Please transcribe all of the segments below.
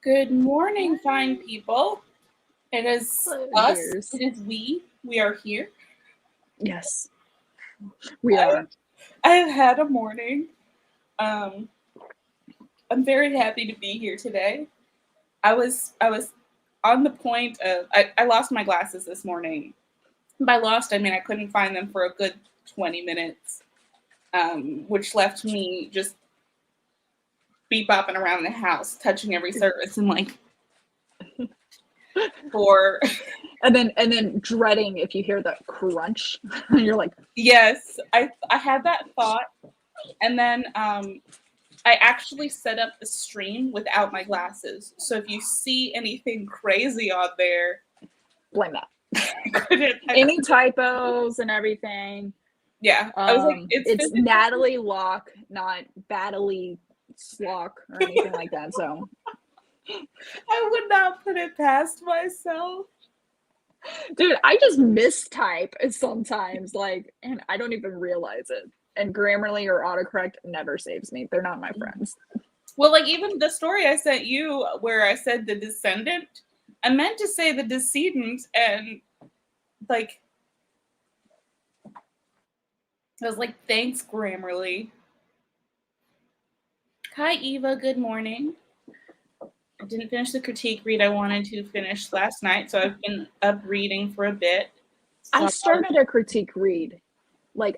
Good morning, fine people. It is Hello, us. dears. It is we. We are here. Yes, we are. I have had a morning. Um, I'm very happy to be here today. I was on the point of I lost my glasses this morning. By lost, I mean I couldn't find them for a good 20 minutes, which left me just beep bopping around the house, touching every surface, and like for And then dreading if you hear that crunch. You're like, yes, I had that thought, and then I actually set up the stream without my glasses. So if you see anything crazy on there, blame that. I Any couldn't. typos and everything. Yeah, I was like, it's It's physically. Natalie Locke, not Battily Slock or anything like that. So, I would not put it past myself. dude, I just mistype sometimes, and I don't even realize it. And Grammarly or autocorrect never saves me. They're not my friends. Well, like even the story I sent you where I said the descendant, I meant to say the decedent, and like I was like, thanks, Grammarly. Hi, Eva. Good morning. I didn't finish the critique read I wanted to finish last night, so I've been up reading for a bit. I started a critique read.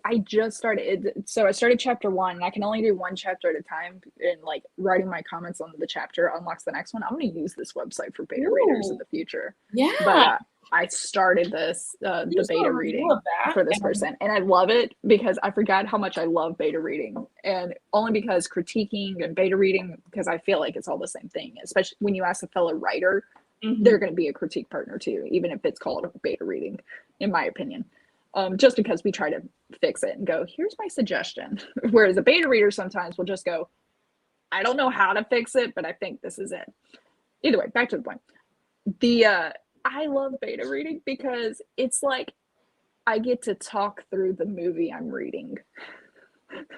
I just started it, so I started chapter 1 and I can only do one chapter at a time, and writing my comments on the chapter unlocks the next one. I'm going to use this website for beta readers in the future. Yeah. But I started the beta reading for this person, and I love it because I forgot how much I love beta reading, and only because critiquing and beta reading, because I feel like it's all the same thing, especially when you ask a fellow writer. They're going to be a critique partner too, even if it's called a beta reading, in my opinion. Just because we try to fix it and go, here's my suggestion. Whereas a beta reader sometimes will just go, I don't know how to fix it, but I think this is it. Either way, back to the point. I love beta reading because it's like I get to talk through the movie I'm reading.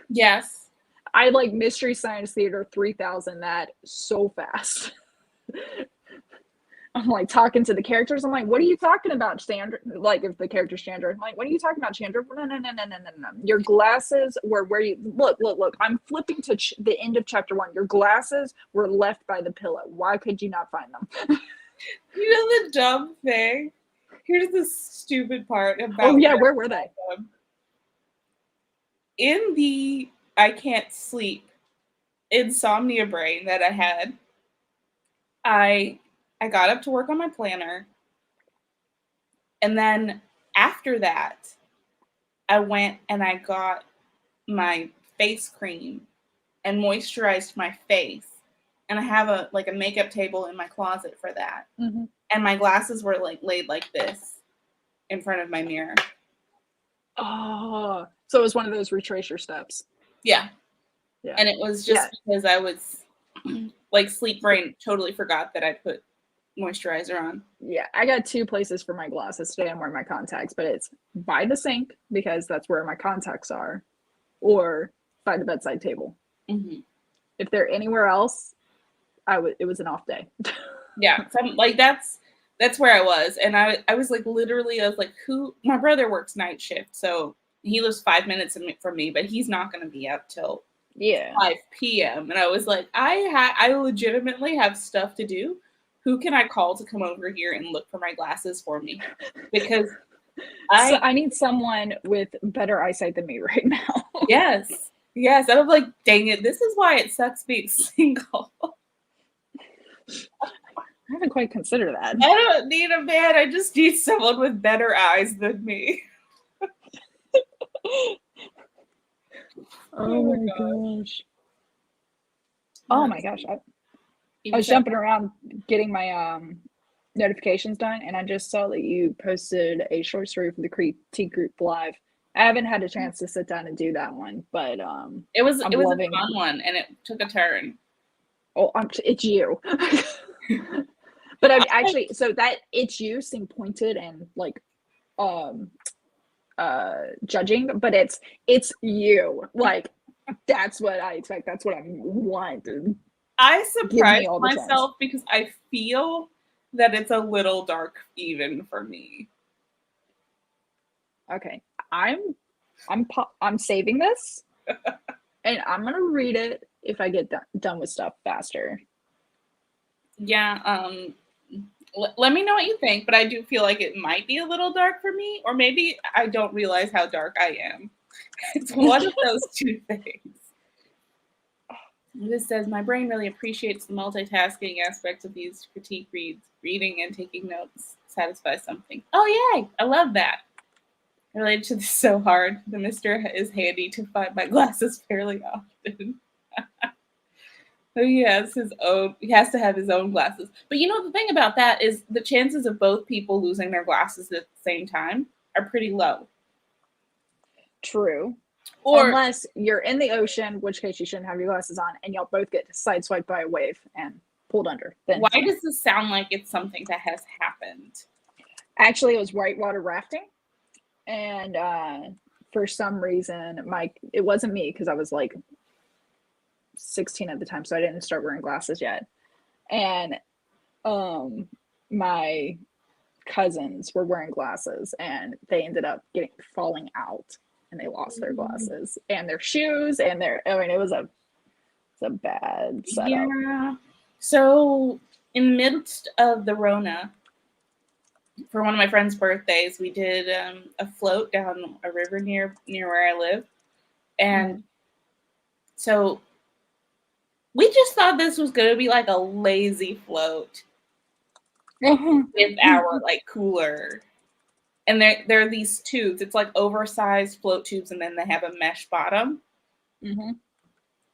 Yes. I like Mystery Science Theater 3000 that so fast. I'm like talking to the characters. I'm like, what are you talking about, Chandra? Like, if the character's Chandra, I'm like, what are you talking about, Chandra? No. Your glasses were where you look. I'm flipping to the end of chapter 1. Your glasses were left by the pillow. Why could you not find them? You know the dumb thing? Here's the stupid part about. Oh yeah, where were they? In the I can't sleep insomnia brain that I had, I got up to work on my planner, and then after that, I went and I got my face cream and moisturized my face. And I have a makeup table in my closet for that. Mm-hmm. And my glasses were laid like this in front of my mirror. Oh, so it was one of those retrace your steps. Yeah. And it was just because I was sleep brain totally forgot that I put moisturizer on. Yeah, I got 2 places for my glasses today. I'm wearing my contacts, but it's by the sink because that's where my contacts are, or by the bedside table. Mm-hmm. If they're anywhere else, it was an off day. Yeah, so that's where I was, and I was literally, I was like, who? My brother works night shift, so he lives 5 minutes from me, but he's not going to be up till 5 p.m. And I was like, I legitimately have stuff to do. Who can I call to come over here and look for my glasses for me? Because I need someone with better eyesight than me right now. Yes. And I'm like, dang it, this is why it sucks being single. I haven't quite considered that. I don't need a man. I just need someone with better eyes than me. Oh my gosh. Oh my gosh. I was jumping around getting my notifications done, and I just saw that you posted a short story for the critique group live. I haven't had a chance to sit down and do that one, but it was a fun one, and it took a turn. Oh, it's you. But I've actually, so that it's you seemed pointed and judging, but it's you. Like, that's what I expect. That's what I want. I surprised myself because I feel that it's a little dark even for me. Okay, I'm saving this, and I'm gonna read it if I get done with stuff faster. Yeah. Let me know what you think, but I do feel like it might be a little dark for me, or maybe I don't realize how dark I am. It's one of those two things. This says, my brain really appreciates the multitasking aspects of these critique reads. Reading and taking notes satisfies something. Oh, yay! I love that. I related to this so hard. The mister is handy to find my glasses fairly often. So he has to have his own glasses. But the thing about that is the chances of both people losing their glasses at the same time are pretty low. True. Or unless you're in the ocean, in which case you shouldn't have your glasses on, and y'all both get sideswiped by a wave and pulled under. Then why does this sound like it's something that has happened? Actually, it was whitewater rafting, and for some reason, it wasn't me because I was like 16 at the time, so I didn't start wearing glasses yet. And my cousins were wearing glasses, and they ended up falling out. And they lost their glasses and their shoes and it was a bad setup. Yeah. So in the midst of the Rona, for one of my friend's birthdays, we did a float down a river near where I live. And so we just thought this was going to be like a lazy float with our like cooler. And there are these tubes. It's like oversized float tubes, and then they have a mesh bottom. Mm-hmm.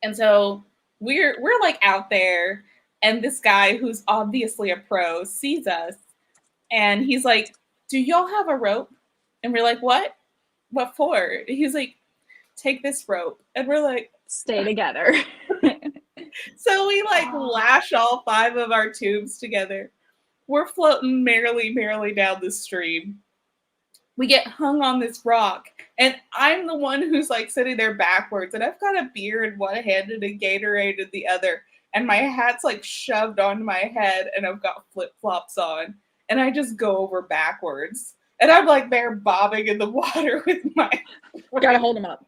And so we're like out there, and this guy who's obviously a pro sees us, and he's like, "Do y'all have a rope?" And we're like, "What? What for?" And he's like, "Take this rope," and we're like, "Stay together." So we like lash all 5 of our tubes together. We're floating merrily down the stream. We get hung on this rock, and I'm the one who's like sitting there backwards, and I've got a beer in one hand and a Gatorade in the other, and my hat's like shoved onto my head, and I've got flip-flops on, and I just go over backwards, and I'm like there bobbing in the water with my gotta hold him up.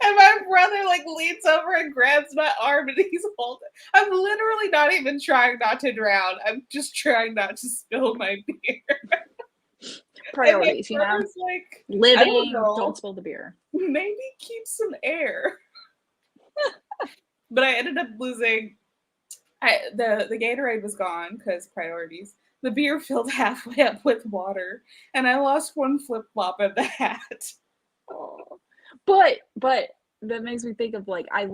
And my brother like leans over and grabs my arm, and he's holding. I'm literally not even trying not to drown. I'm just trying not to spill my beer. Priorities, like, living, don't spill the beer. Maybe keep some air. But I ended up losing. The Gatorade was gone because priorities. The beer filled halfway up with water, and I lost one flip-flop in the hat. Oh. But that makes me think of like I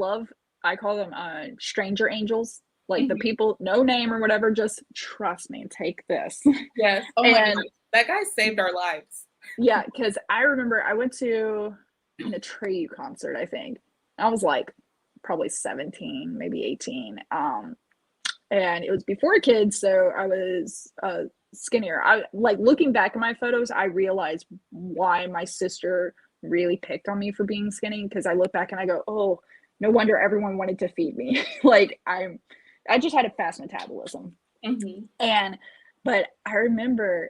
call them stranger angels. Like the people, no name or whatever, just trust me and take this. Yes. Oh my God. That guy saved our lives. Yeah, because I remember I went to an Atreyu concert, I think. I was like probably 17, maybe 18. And it was before kids, so I was skinnier. I like looking back at my photos, I realized why my sister really picked on me for being skinny, because I look back and I go, oh, no wonder everyone wanted to feed me. Like I just had a fast metabolism. But I remember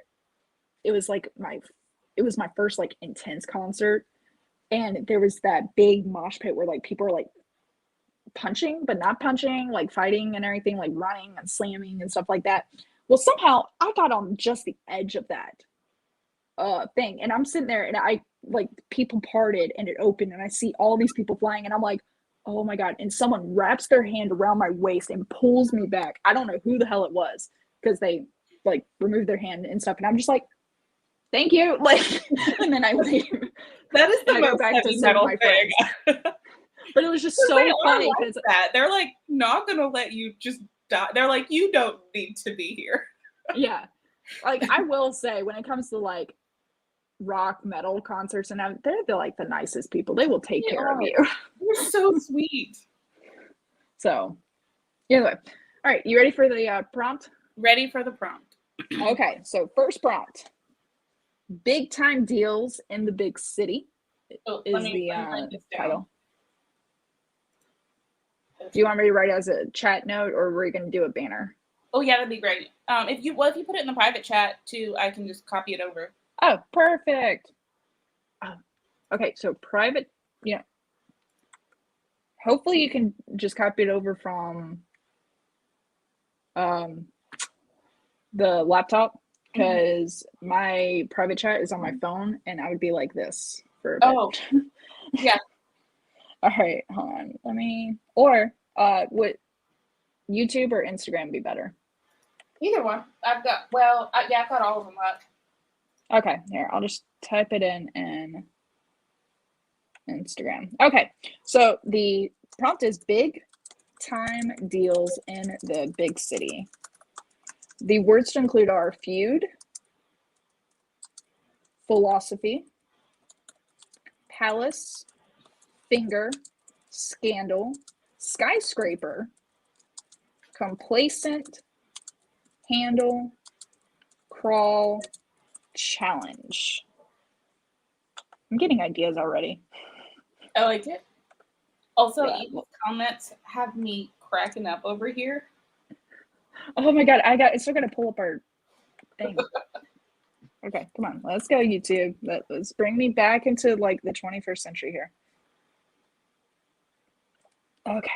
it was my first like intense concert, and there was that big mosh pit where like people are like punching but not punching, like fighting and everything, like running and slamming and stuff like that. Well, somehow I got on just the edge of that thing, and I'm sitting there and I like people parted and it opened and I see all these people flying and I'm like, oh my God. And someone wraps their hand around my waist and pulls me back. I don't know who the hell it was, because they like removed their hand and stuff, and I'm just like, thank you, like, and then I leave. That is the most heavy metal thing. But it was just so funny because that they're like not gonna let you just die. They're like, you don't need to be here. Yeah, like I will say, when it comes to like rock metal concerts, and they're like the nicest people. They will take care of you. They're so sweet. So, anyway, all right, you ready for the prompt? Ready for the prompt. Okay, so first prompt: big time deals in the big city is the title. Do you want me to write it as a chat note, or were you going to do a banner? Oh yeah, that'd be great. If you put it in the private chat too, I can just copy it over. Oh, perfect. Oh, okay, so private, hopefully you can just copy it over from the laptop, because my private chat is on my phone, and I would be like this for a bit. Oh, yeah. All right, hold on. Would YouTube or Instagram be better? Either one. I've got all of them up. Okay, here, I'll just type it in Instagram. Okay, so the prompt is big time deals in the big city. The words to include are feud, philosophy, palace, finger, scandal, skyscraper, complacent, handle, crawl, challenge. I'm getting ideas already. I like it. Also, Yeah. Eva's comments have me cracking up over here. Oh my god, it's still gonna pull up our thing. Okay, come on, let's go, YouTube. Let's bring me back into like the 21st century here. Okay.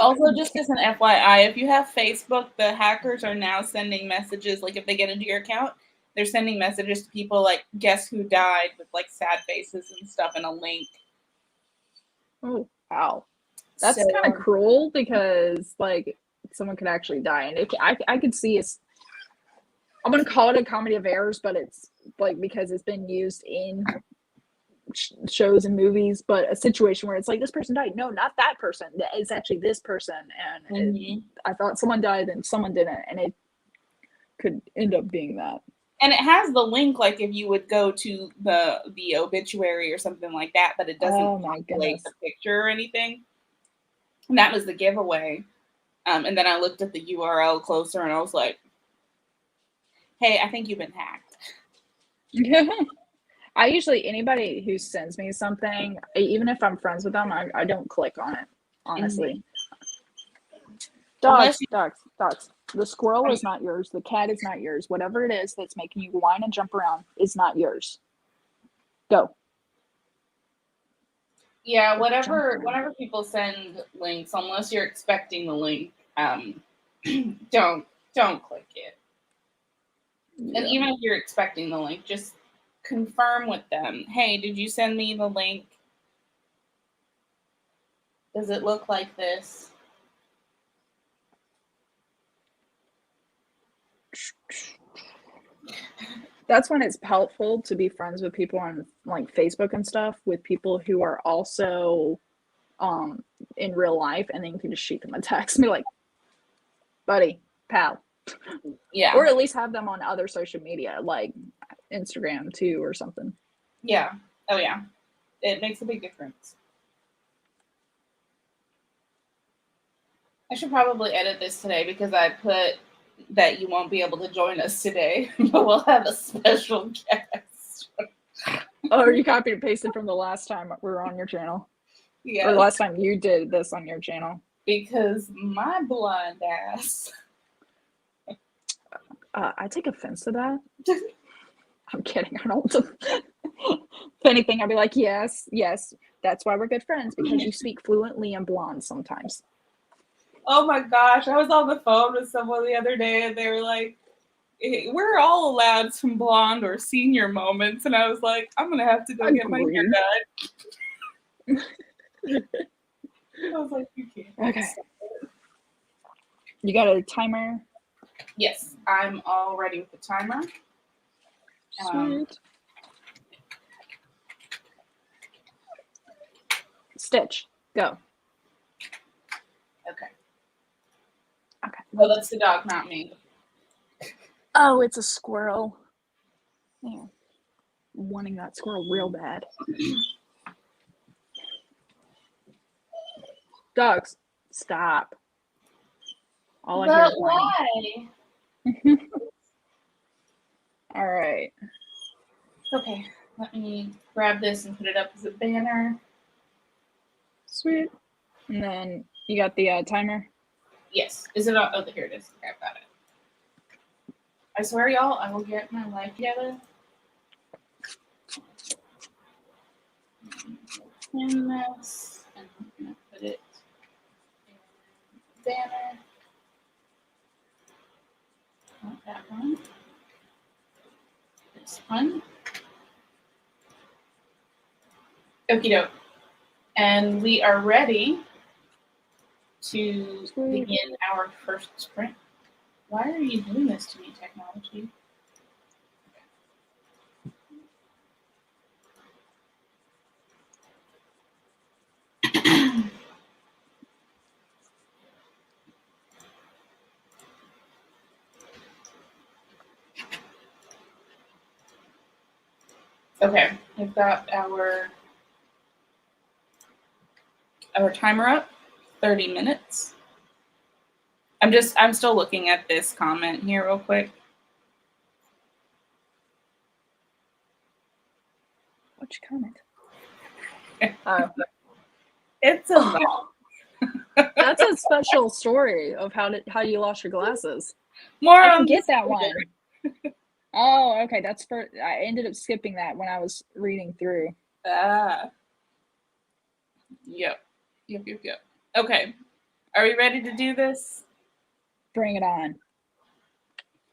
Also, just as an FYI, if you have Facebook, the hackers are now sending messages. Like if they get into your account, they're sending messages to people like guess who died with like sad faces and stuff and a link. Oh wow, that's kind of cruel, because like someone could actually die, and I could see it's. I'm gonna call it a comedy of errors, but it's like because it's been used in shows and movies, but a situation where it's like this person died. No, not that person. It's actually this person, and I thought someone died and someone didn't, and it could end up being that. And it has the link, like if you would go to the obituary or something like that, but it doesn't like the picture or anything. And that was the giveaway. And then I looked at the URL closer, and I was like, "Hey, I think you've been hacked." Yeah. I usually, anybody who sends me something, even if I'm friends with them, I don't click on it, honestly. Dogs. The squirrel is not yours. The cat is not yours. Whatever it is that's making you whine and jump around is not yours. Go. Yeah, whenever people send links, unless you're expecting the link, don't click it. Yeah. And even if you're expecting the link, just confirm with them. Hey, did you send me the link? Does it look like this? That's when it's helpful to be friends with people on like Facebook and stuff, with people who are also in real life, and then you can just shoot them a text and be like, buddy, pal. Yeah. Or at least have them on other social media, like Instagram too, or something. Yeah. Oh yeah. It makes a big difference. I should probably edit this today, because I put that you won't be able to join us today, but we'll have a special guest. Oh, you copied and pasted from the last time we were on your channel? Yeah. Or the last time you did this on your channel? Because my blind ass. I take offense to that. I'm kidding. I don't. If anything, I'd be like, yes, that's why we're good friends, because you speak fluently in blonde sometimes. Oh my gosh, I was on the phone with someone the other day, and they were like, hey, we're all allowed some blonde or senior moments, and I was like, I'm gonna have to go get my hair done. I was like, you can't. Okay. You got a timer? Yes, I'm all ready with the timer. Sweet. Stitch, go. Okay. Well, that's the dog, not me. Oh, it's a squirrel. Yeah. Wanting that squirrel real bad. Dogs, stop. All I hear is whining. Why? All right. Okay, Let me grab this and put it up as a banner. Sweet. And then you got the timer? Yes. Is it? Oh, here it is. Okay, I've got it. I swear, y'all, I will get my life together. In this, and I'm going to put it in the banner. Not that one. This one. Okie doke. And we are ready to begin our first sprint. Why are you doing this to me, technology? Okay, we've got our timer up, 30 minutes. I'm still looking at this comment here real quick. Which comment? It's a lot. That's a special story of how you lost your glasses. More I on get that one. Oh, okay. I ended up skipping that when I was reading through. Yep. Okay. Are we ready to do this? Bring it on.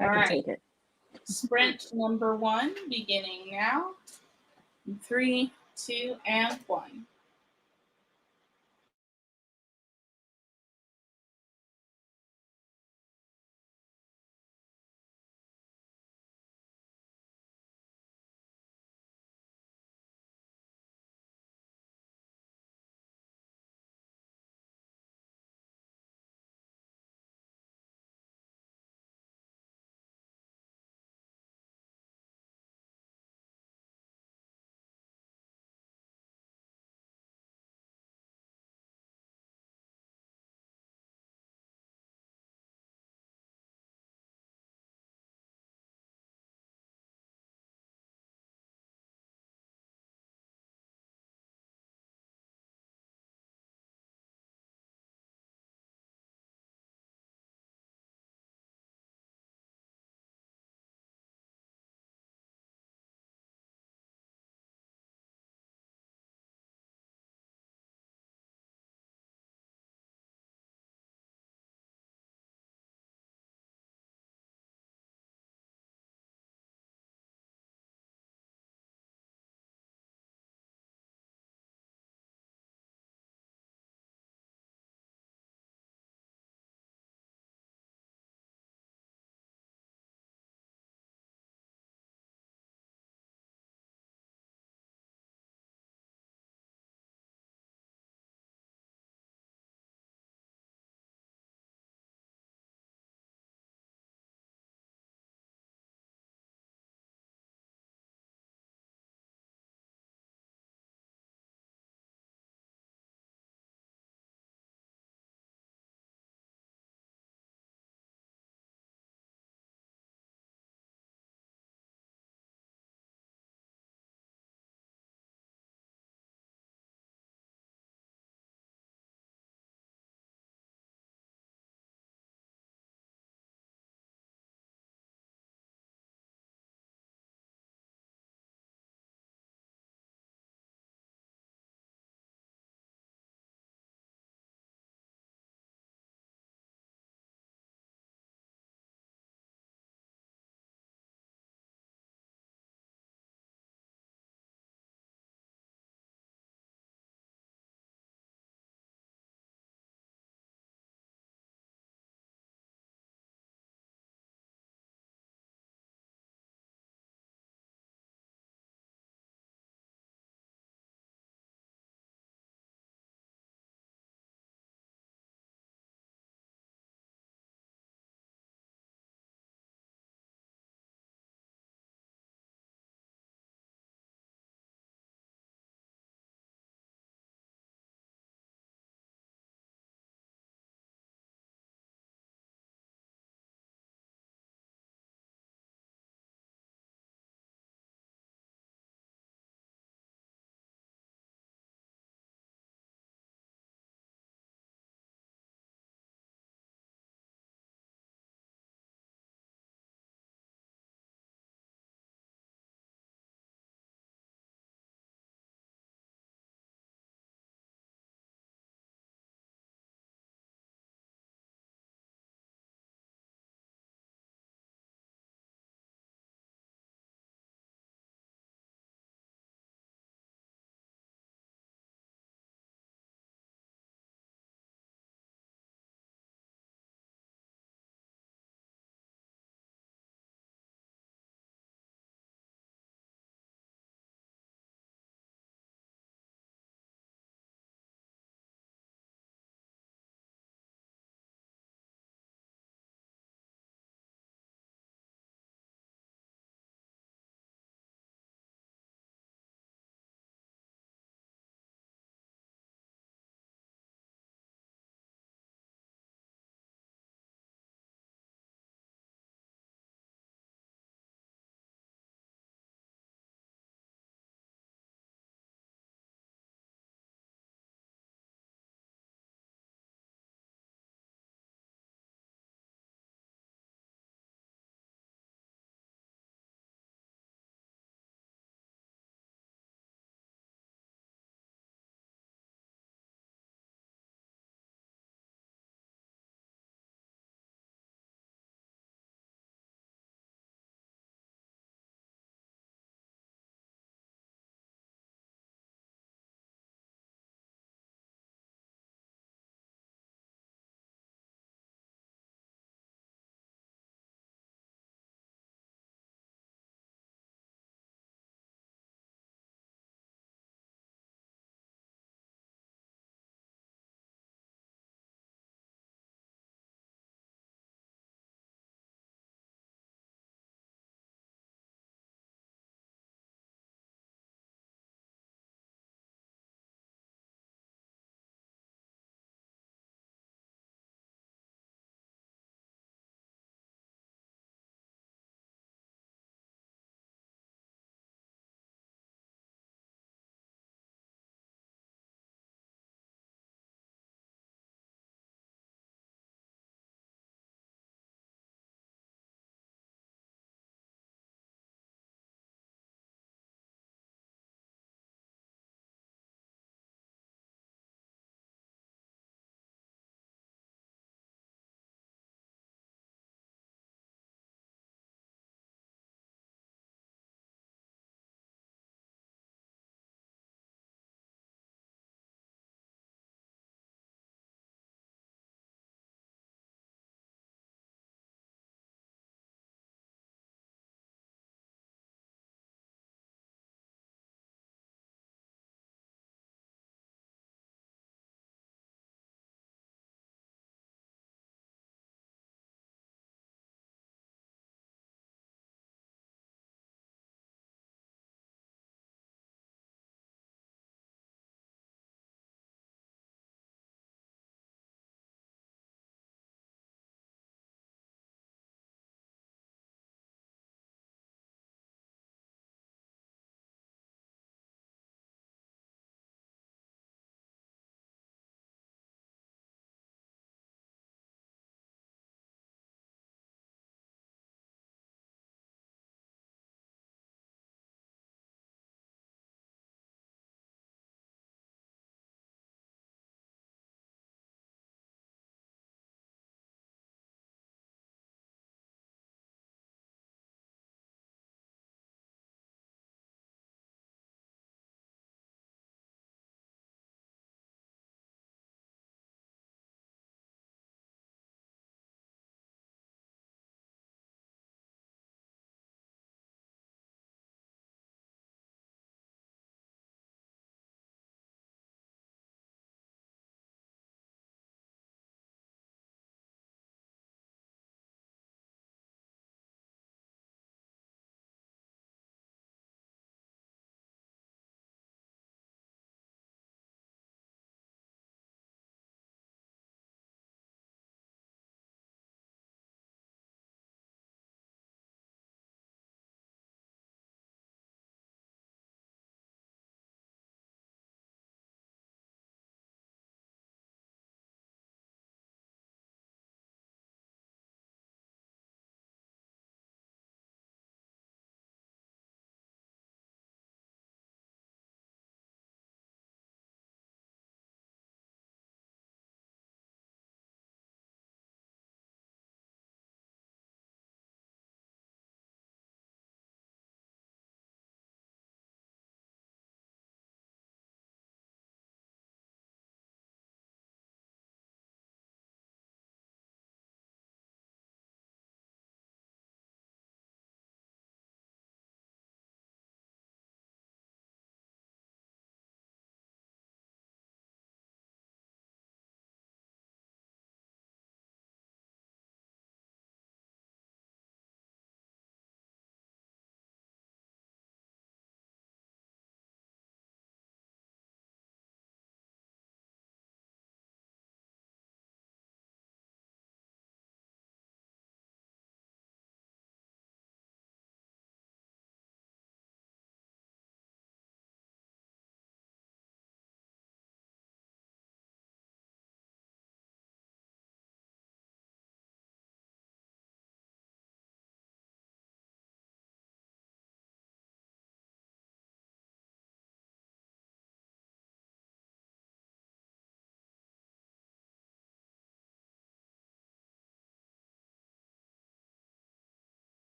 I can take it. Sprint number 1 beginning now. 3, 2, and 1.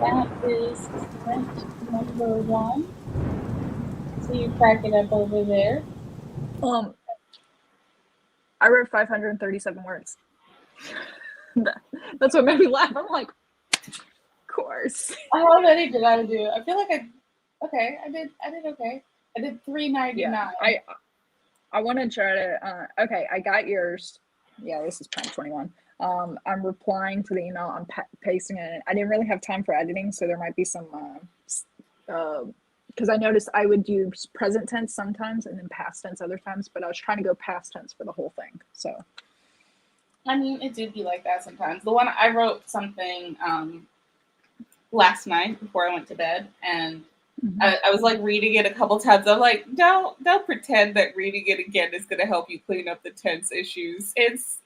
That is print number 1. So you crack it up over there. I wrote 537 words. That's what made me laugh. I'm like, of course. How many did I do? I feel like I did okay. I did 399. Yeah, I want to try to. Okay, I got yours. Yeah, this is print 21. I'm replying to the email. I'm pasting it. I didn't really have time for editing, so there might be some. Because I noticed I would use present tense sometimes and then past tense other times, but I was trying to go past tense for the whole thing. So. I mean, it did be like that sometimes. The one I wrote something last night before I went to bed, and I was like reading it a couple times. I'm like, don't pretend that reading it again is going to help you clean up the tense issues. It's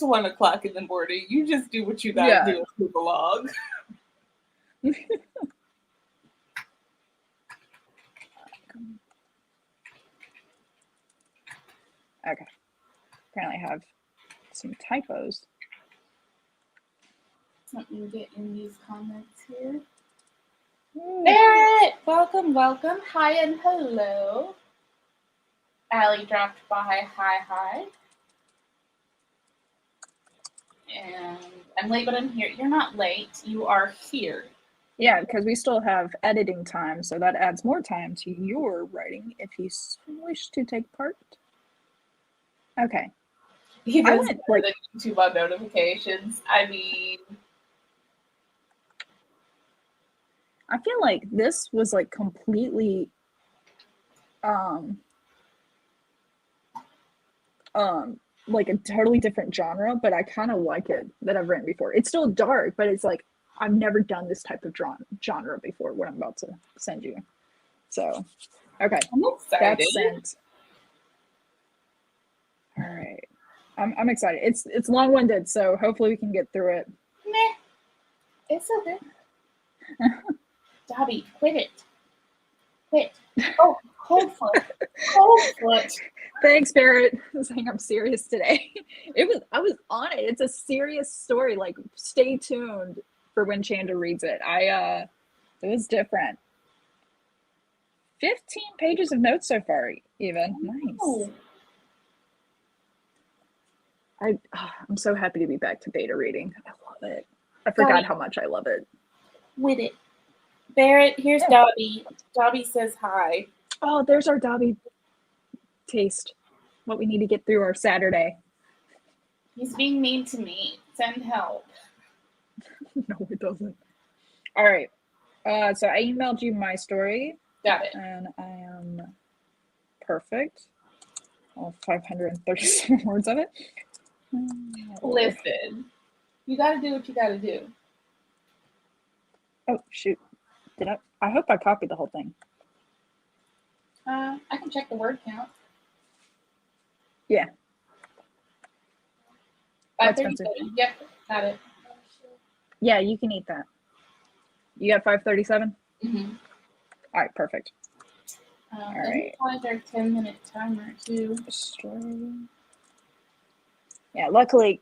1 o'clock in the morning. You just do what you got to do and move along. Okay. Apparently I have some typos. Let me get in these comments here. Barrett, welcome. Hi and hello. Allie dropped by. Hi. And I'm late, but I'm here. You're not late. You are here. Yeah, because we still have editing time, so that adds more time to your writing if you wish to take part. Okay. He does like YouTube on notifications. I mean, I feel like this was like completely like a totally different genre, but I kind of like it that I've written before. It's still dark, but it's like I've never done this type of genre before, what I'm about to send you. So, okay. I'm excited. That's sent. All right. I'm excited. It's long-winded, so hopefully we can get through it. Meh. It's okay. Dobby, quit it. Quit. Oh, cold foot. Thanks, Barrett. Saying I'm serious today. I was on it. It's a serious story. Like, stay tuned for when Chandra reads it. It was different. 15 pages of notes so far, even. Nice. I'm so happy to be back to beta reading. I love it. I forgot how much I love it. With it. Barrett, here's Dobby. Dobby says hi. Oh, there's our Dobby taste. What we need to get through our Saturday. He's being mean to me. Send help. No, it doesn't. All right. So I emailed you my story. Got it. And I am perfect. All 537 words of it. Listen, you got to do what you got to do. Oh, shoot. I hope I copied the whole thing. I can check the word count. Yeah. 537. Yep, got it. Yeah, you can eat that. You got 537? Mm-hmm. All right, perfect. All right. Our 10-minute timer too. Story. Yeah, luckily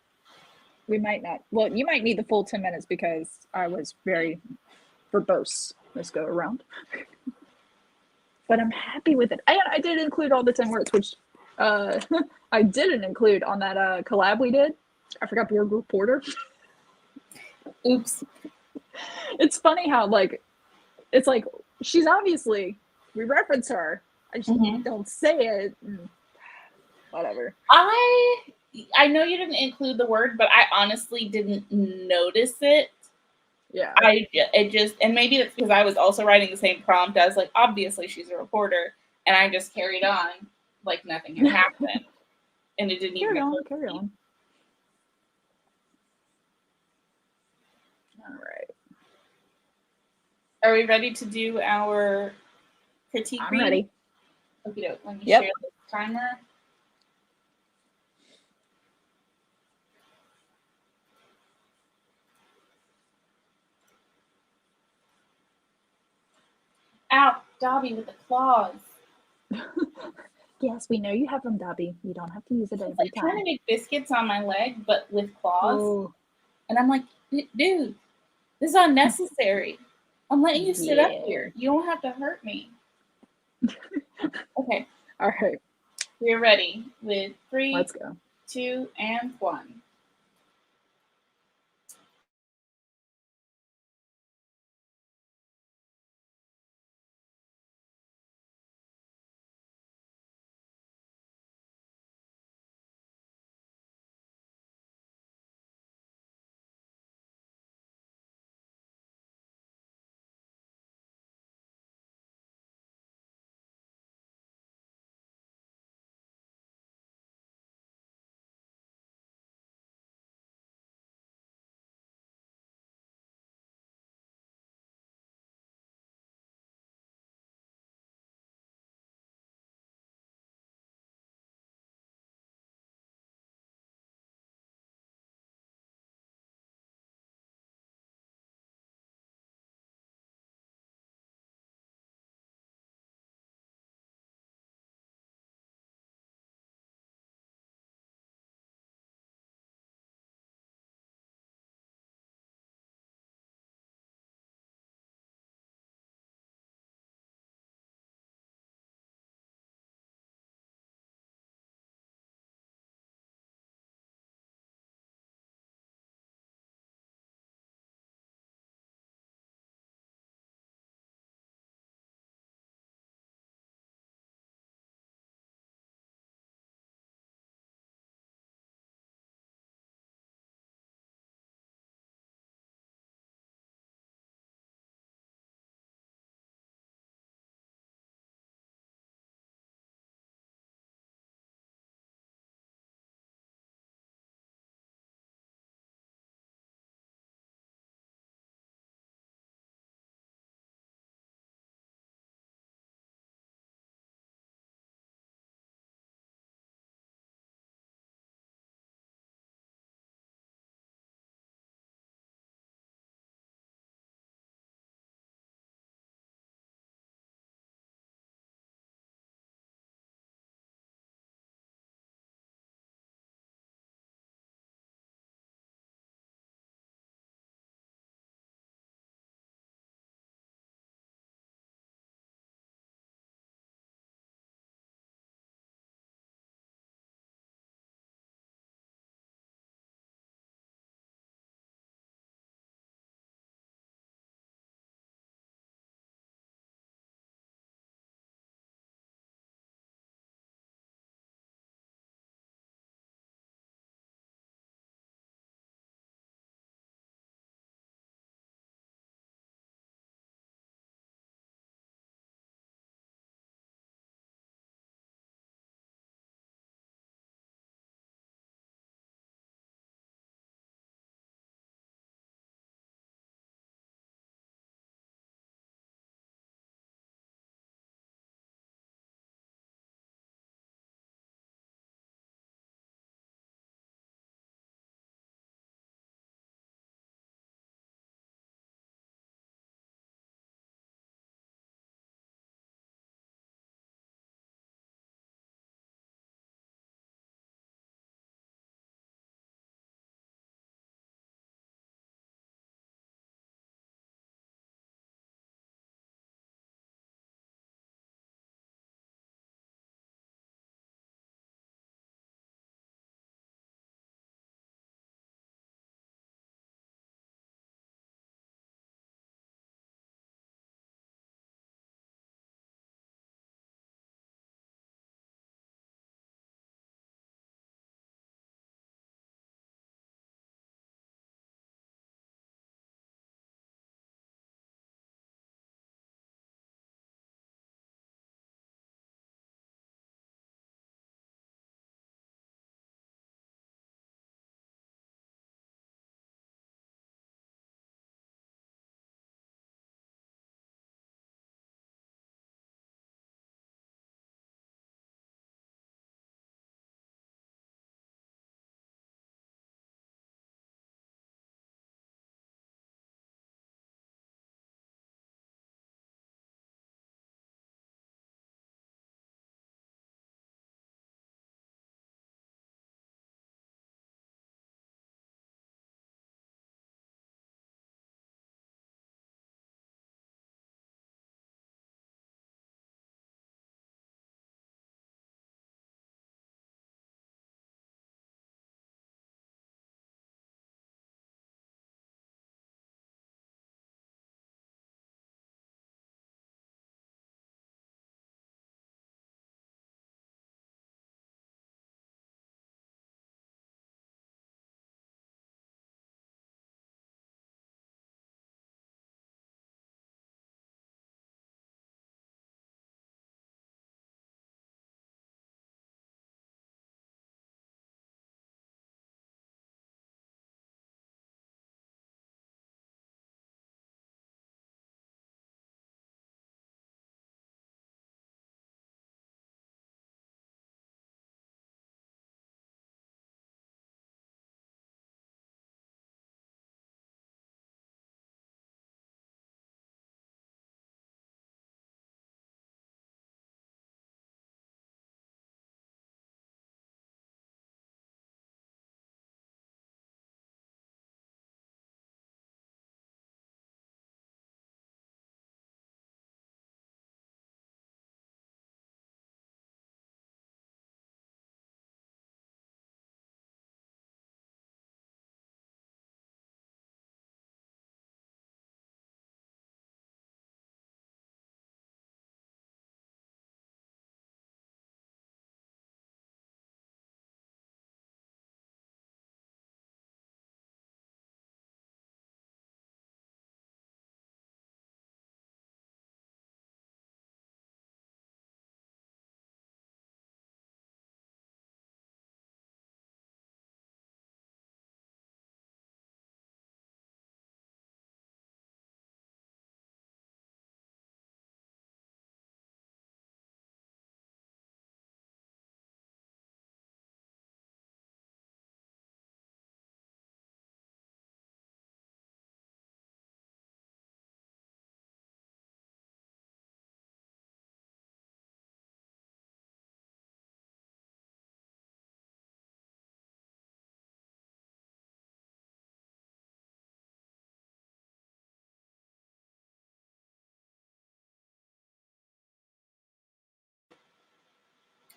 we might not. Well, you might need the full 10 minutes because I was very verbose this go around. But I'm happy with it. And I did include all the 10 words, which I didn't include on that collab we did. I forgot the word reporter. Oops. It's funny how it's like she's obviously, we reference her. I just don't say it. Whatever. I know you didn't include the word, but I honestly didn't notice it. Yeah. And maybe it's because I was also writing the same prompt. I was like, obviously she's a reporter, and I just carried on like nothing had happened, and it didn't carry on. All right. Are we ready to do our critique? I'm ready. Okay, let me share the timer. Ow, Dobby with the claws. Yes, we know you have them, Dobby. You don't have to use it every time. I'm trying to make biscuits on my leg, but with claws. Oh. And I'm like, dude, this is unnecessary. I'm letting you sit up Yeah. here. You don't have to hurt me. Okay. All right. We're ready with 3, Let's go. 2, and 1.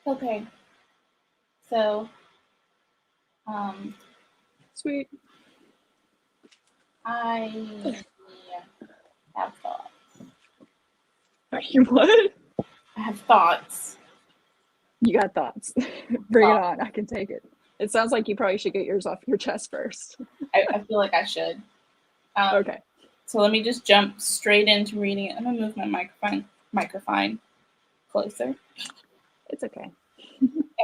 Okay. So, Sweet. I have thoughts. You what? I have thoughts. You got thoughts. Bring it on. I can take it. It sounds like you probably should get yours off your chest first. I feel like I should. Okay. So let me just jump straight into reading it. I'm gonna move my microphone closer. It's okay.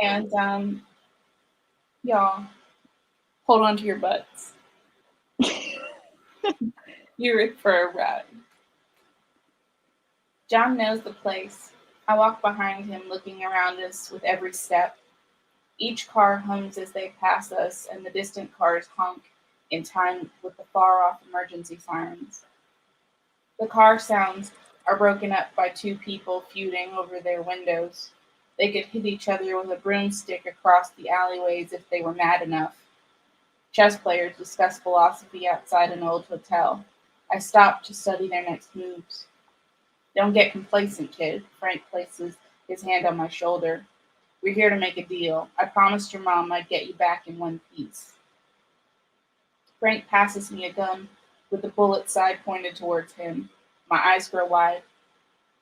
And y'all, hold on to your butts. You're in for a ride. John knows the place. I walk behind him, looking around us with every step. Each car hums as they pass us, and the distant cars honk in time with the far-off emergency sirens. The car sounds are broken up by two people feuding over their windows. They could hit each other with a broomstick across the alleyways if they were mad enough. Chess players discuss philosophy outside an old hotel. I stop to study their next moves. Don't get complacent, kid. Frank places his hand on my shoulder. We're here to make a deal. I promised your mom I'd get you back in one piece. Frank passes me a gun with the bullet side pointed towards him. My eyes grow wide.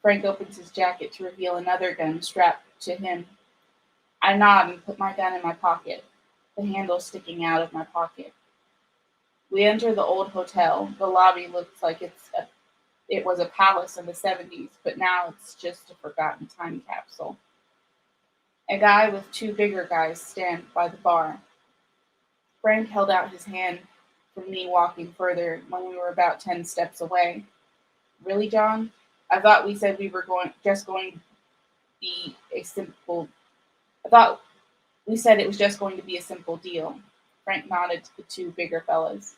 Frank opens his jacket to reveal another gun strapped to him. I nod and put my gun in my pocket, the handle sticking out of my pocket. We enter the old hotel. The lobby looks like it was a palace in the 70s, but now it's just a forgotten time capsule. A guy with two bigger guys stand by the bar. Frank held out his hand for me walking further when we were about 10 steps away. Really, John? I thought we said we were going to be a simple. I thought we said it was just going to be a simple deal. Frank nodded to the two bigger fellas.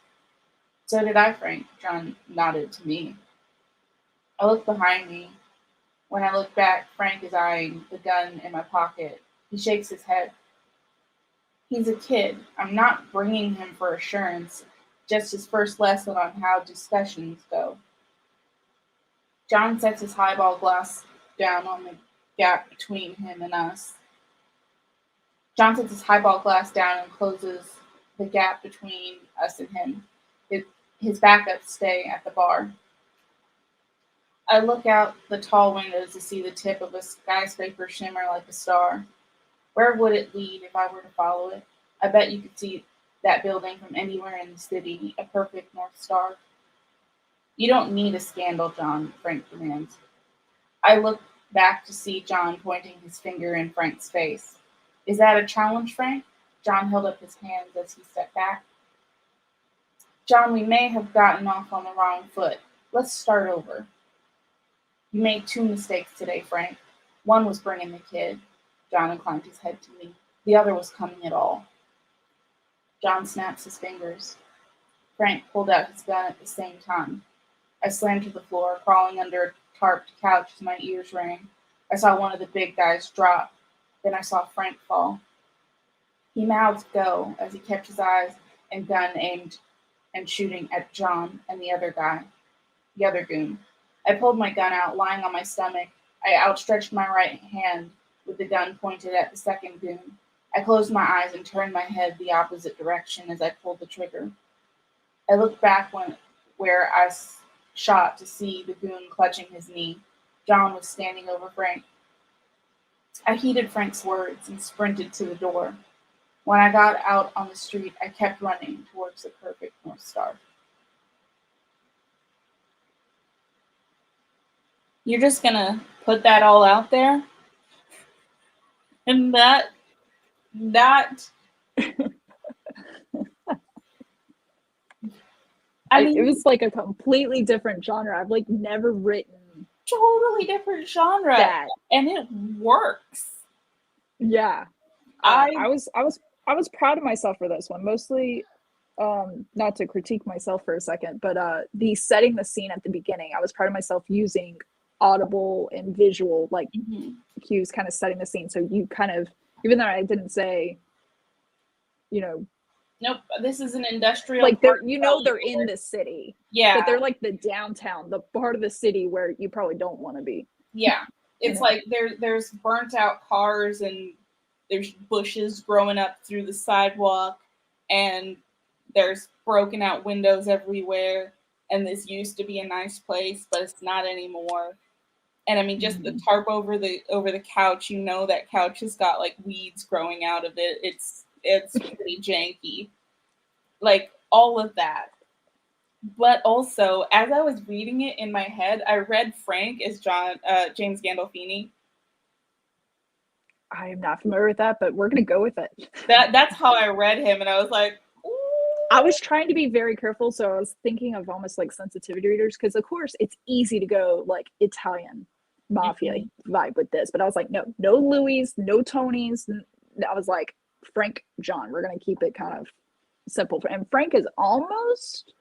So did I, Frank. John nodded to me. I looked behind me. When I look back, Frank is eyeing the gun in my pocket. He shakes his head. He's a kid. I'm not bringing him for assurance, just his first lesson on how discussions go. John sets his highball glass down on the gap between him and us. John sets his highball glass down and closes the gap between us and him. His backups stay at the bar. I look out the tall windows to see the tip of a skyscraper shimmer like a star. Where would it lead if I were to follow it? I bet you could see that building from anywhere in the city, a perfect North Star. You don't need a scandal, John, Frank demands. I look back to see John pointing his finger in Frank's face. Is that a challenge, Frank? John held up his hands as he stepped back. John, we may have gotten off on the wrong foot. Let's start over. You made two mistakes today, Frank. One was bringing the kid. John inclined his head to me. The other was coming at all. John snaps his fingers. Frank pulled out his gun at the same time. I slammed to the floor, crawling under a tarped couch as my ears rang. I saw one of the big guys drop. Then I saw Frank fall. He mouthed go as he kept his eyes and gun aimed and shooting at John and the other guy, the other goon. I pulled my gun out, lying on my stomach. I outstretched my right hand with the gun pointed at the second goon. I closed my eyes and turned my head the opposite direction as I pulled the trigger. I looked back where I shot to see the goon clutching his knee. John was standing over Frank. I heeded Frank's words and sprinted to the door. When I got out on the street, I kept running towards the perfect North Star. You're just gonna put that all out there? And that I mean, it was like a completely different genre. I've like never written totally different genre, that, and it works. Yeah, I was proud of myself for this one. Mostly, not to critique myself for a second, but the setting the scene at the beginning. I was proud of myself using audible and visual like cues, kind of setting the scene. So you kind of, even though I didn't say, Nope, this is an industrial. Like they're in the city. Yeah. But they're like the downtown, the part of the city where you probably don't want to be. Yeah. It's like there's burnt out cars and there's bushes growing up through the sidewalk and there's broken out windows everywhere. And this used to be a nice place, but it's not anymore. And I mean, just the tarp over the couch, you know, that couch has got like weeds growing out of it. It's pretty janky, like all of that. But also, as I was reading it in my head, I read Frank as James Gandolfini. I am not familiar with that, but we're gonna go with it. That's how I read him, and I was like, ooh. I was trying to be very careful, so I was thinking of almost like sensitivity readers, because of course it's easy to go like Italian mafia vibe with this, but I was like, no Louis, no Tonys. I was like, Frank John, we're gonna keep it kind of simple. And Frank is almost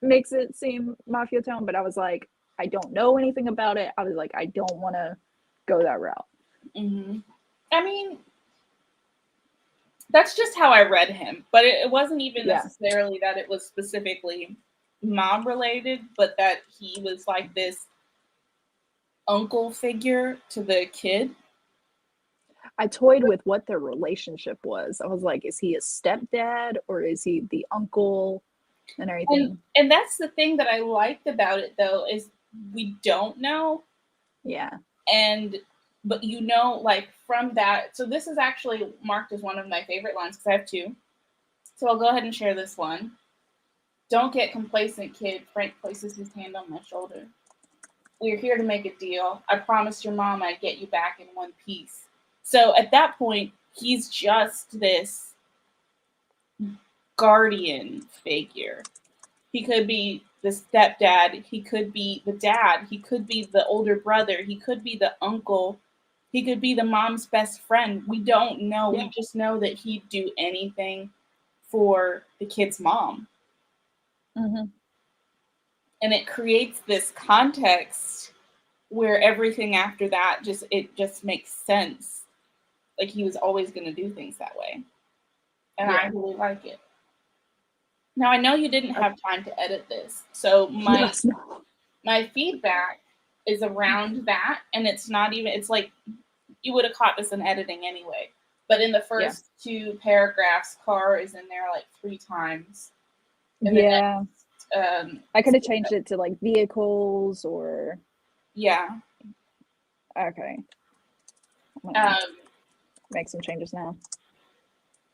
makes it seem mafia tone, but I was like, I don't know anything about it. I was like, I don't want to go that route. I mean, that's just how I read him, but it wasn't even necessarily that it was specifically mob related, but that he was like this uncle figure to the kid. I toyed with what their relationship was. I was like, is he a stepdad or is he the uncle and everything? And that's the thing that I liked about it, though, is we don't know. Yeah. But you know, like from that, so this is actually marked as one of my favorite lines because I have two. So I'll go ahead and share this one. Don't get complacent, kid. Frank places his hand on my shoulder. We're here to make a deal. I promised your mom I'd get you back in one piece. So at that point, he's just this guardian figure. He could be the stepdad. He could be the dad. He could be the older brother. He could be the uncle. He could be the mom's best friend. We don't know. We just know that he'd do anything for the kid's mom. And it creates this context where everything after that just makes sense. Like he was always going to do things that way. And I really like it. Now, I know you didn't have time to edit this. So my feedback is around that. And it's not even, it's like, you would have caught this in editing anyway. But in the first two paragraphs, car is in there like 3 times. And I could have changed it to like vehicles or. Yeah. Okay. Make some changes now.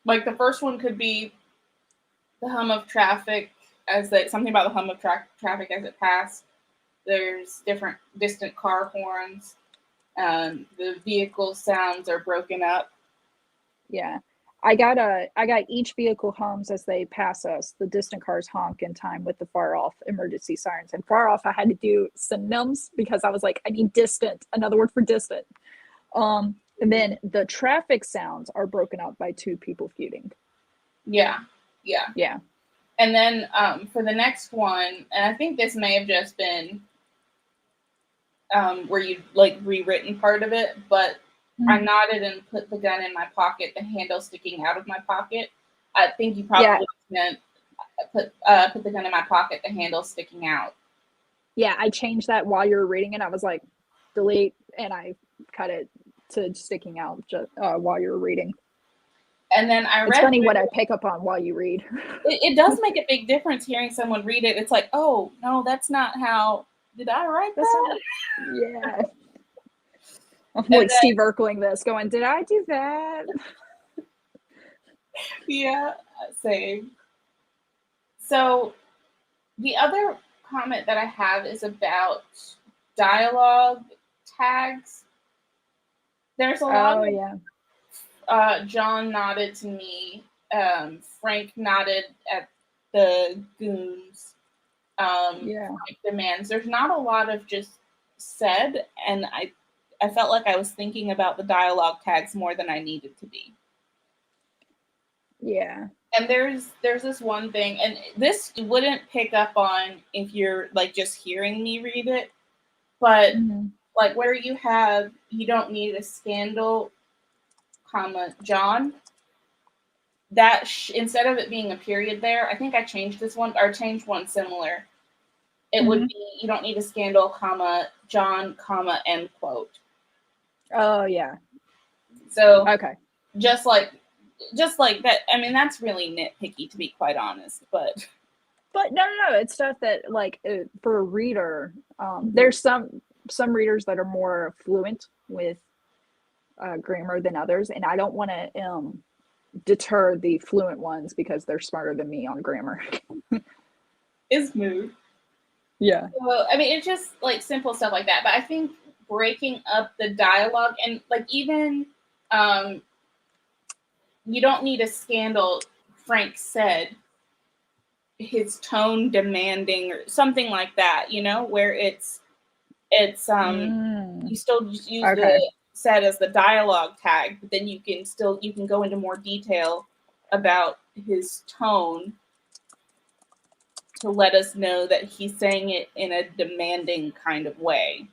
Like the first one could be the hum of traffic something about the hum of traffic as it passed. There's different distant car horns. The vehicle sounds are broken up. Yeah. I got each vehicle hums as they pass us. The distant cars honk in time with the far off emergency sirens. And far off, I had to do synonyms because I was like, I need distant, another word for distant. And then the traffic sounds are broken up by 2 people feuding. Yeah. And then for the next one, and I think this may have just been where you like rewritten part of it, but I nodded and put the gun in my pocket, the handle sticking out of my pocket. I think you probably meant put the gun in my pocket, the handle sticking out. Yeah, I changed that while you were reading it. I was like, delete, and I cut it to sticking out just while you were reading. And then It's funny what I pick up on while you read. It does make a big difference hearing someone read it. It's like, oh, no, that's not how. Did I write that? Yeah. I'm like Steve Urkeling this, going, did I do that? Yeah, same. So the other comment that I have is about dialogue tags. There's a lot of John nodded to me. Frank nodded at the goons. Frank demands. There's not a lot of just said, and I felt like I was thinking about the dialogue tags more than I needed to be. Yeah. And there's this one thing, and this wouldn't pick up on if you're like just hearing me read it, but like where you don't need a scandal, comma, John, that instead of it being a period there, I think I changed this one or changed one similar. it would be, you don't need a scandal, comma, John, comma, end quote. Oh, yeah. So, okay. Just like that. I mean, that's really nitpicky, to be quite honest, but no, it's stuff that, like, for a reader, there's some readers that are more fluent with grammar than others, and I don't want to deter the fluent ones because they're smarter than me on grammar. Is mood. Yeah. So, I mean, it's just like simple stuff like that. But I think breaking up the dialogue and like even you don't need a scandal, Frank said, his tone demanding or something like that, you know, where it's you still just use the said as the dialogue tag, but then you can go into more detail about his tone to let us know that he's saying it in a demanding kind of way.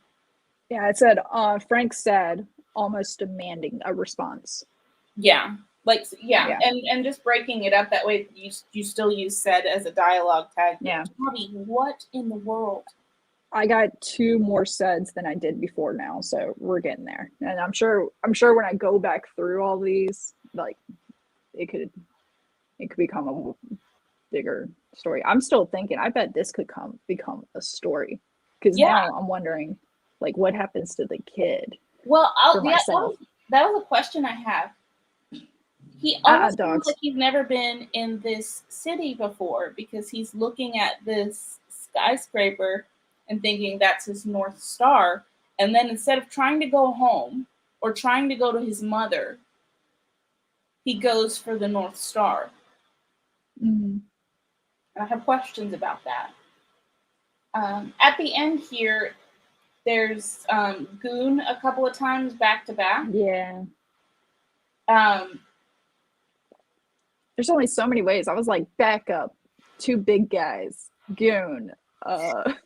Yeah, it said Frank said, almost demanding a response. Yeah. Like, yeah. And just breaking it up that way, you still use said as a dialogue tag. Yeah. Bobby, what in the world? I got 2 more saids than I did before now, so we're getting there. And I'm sure when I go back through all these, like, it could become a bigger story. I'm still thinking, I bet this could become a story. Because now I'm wondering, like, what happens to the kid? Well, that was a question I have. He almost feels like he's never been in this city before because he's looking at this skyscraper and thinking that's his North Star. And then instead of trying to go home or trying to go to his mother, he goes for the North Star. Mm-hmm. And I have questions about that. At the end here, there's Goon a couple of times back to back. Yeah. There's only so many ways. I was like, back up, 2 big guys, Goon. I'm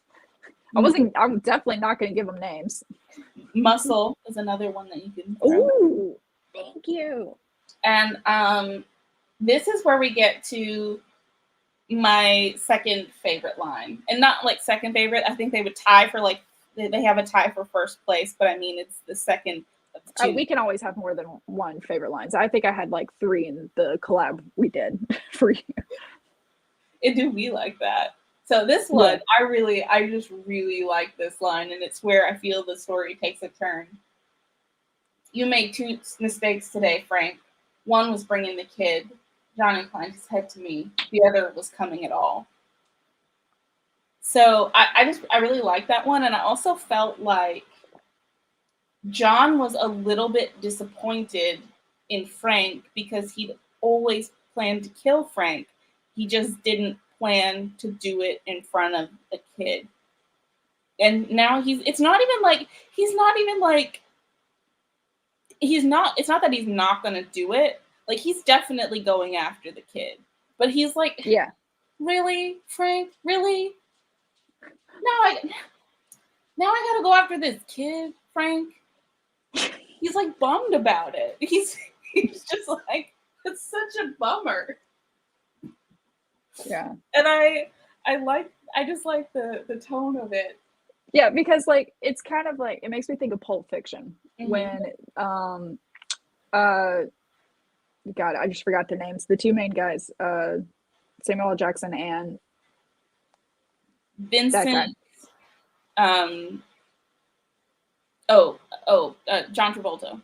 definitely not going to give them names. Muscle is another one that you can. Ooh, thank you. And this is where we get to my second favorite line, and not like second favorite. I think they would tie for like they have a tie for first place, but I mean it's the second. We can always have more than one favorite lines. I think I had like 3 in the collab we did for you. It do be like that. So this one, I just really like this line, and it's where I feel the story takes a turn. You made 2 mistakes today, Frank. One was bringing the kid. John inclined his head to me. The other was coming at all. So I really like that one, and I also felt like John was a little bit disappointed in Frank because he'd always planned to kill Frank. He just didn't plan to do it in front of a kid. And now it's not that he's not going to do it. Like, he's definitely going after the kid. But he's like, yeah, really, Frank? Really? Now I got to go after this kid, Frank? He's like bummed about it. He's just like, it's such a bummer. Yeah. And I just like the tone of it. Yeah, because like it's kind of like it makes me think of Pulp Fiction when God, I just forgot their names. The 2 main guys, Samuel L. Jackson and Vincent. John Travolta.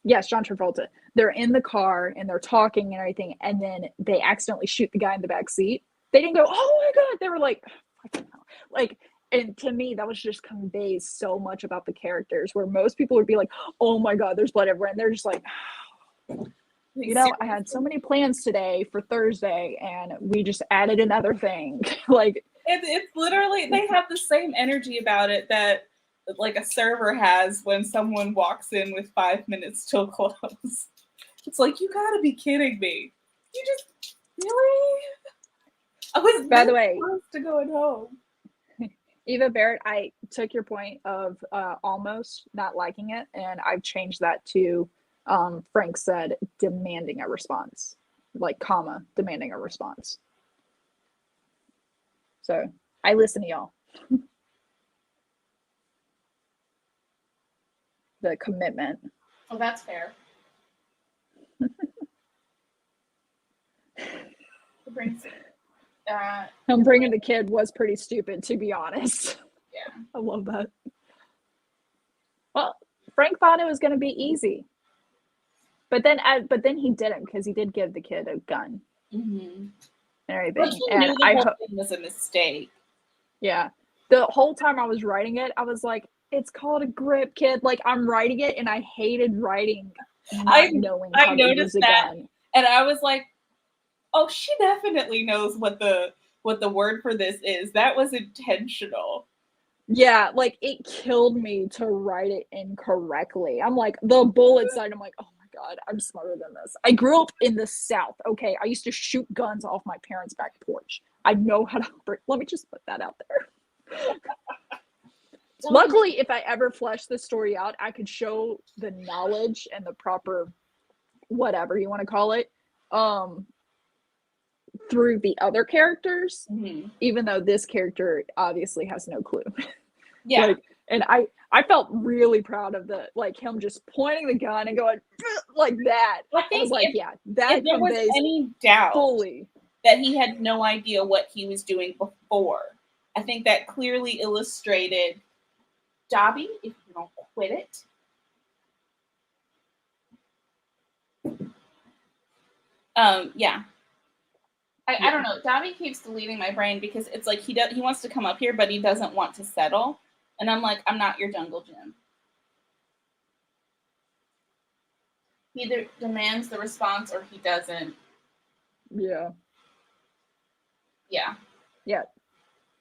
Yes, John Travolta. They're in the car and they're talking and everything, and then they accidentally shoot the guy in the back seat. They didn't go, "Oh my God!" They were like, and to me, that was just conveys so much about the characters. Where most people would be like, "Oh my God, there's blood everywhere," and they're just like, you know, I had so many plans today for Thursday, and we just added another thing. Like it's literally they have the same energy about it that like a server has when someone walks in with 5 minutes till close. It's like, you gotta be kidding me. You just really? I was by the way close to going home. Eva Barrett, I took your point of almost not liking it, and I've changed that to Frank said demanding a response, like comma demanding a response. So I listen to y'all. The commitment. Oh, that's fair. Him bringing the kid was pretty stupid, to be honest. Yeah. I love that. Well, Frank thought it was going to be easy. But then he didn't, because he did give the kid a gun. Mm-hmm. And everything. But he knew the whole thing was a mistake. Yeah. The whole time I was writing it, I was like, it's called a grip, kid. Like, I'm writing it, and I hated writing not knowing how to use a gun. And I was like, oh, she definitely knows what the word for this is. That was intentional. Yeah, like, it killed me to write it incorrectly. I'm like, the bullet side, I'm like, oh my God, I'm smarter than this. I grew up in the South, okay? I used to shoot guns off my parents' back porch. I know how to let me just put that out there. Luckily, if I ever flesh this story out, I could show the knowledge and the proper whatever you want to call it through the other characters, even though this character obviously has no clue. Yeah. Like, and I felt really proud of him just pointing the gun and going like that. I was like, that if there was any doubt fully that he had no idea what he was doing before, I think that clearly illustrated, Dobby, if you don't quit it. Yeah. I don't know. Dobby keeps deleting my brain because it's like he wants to come up here, but he doesn't want to settle. And I'm like, I'm not your jungle gym. He either demands the response or he doesn't. Yeah. Yeah. Yeah.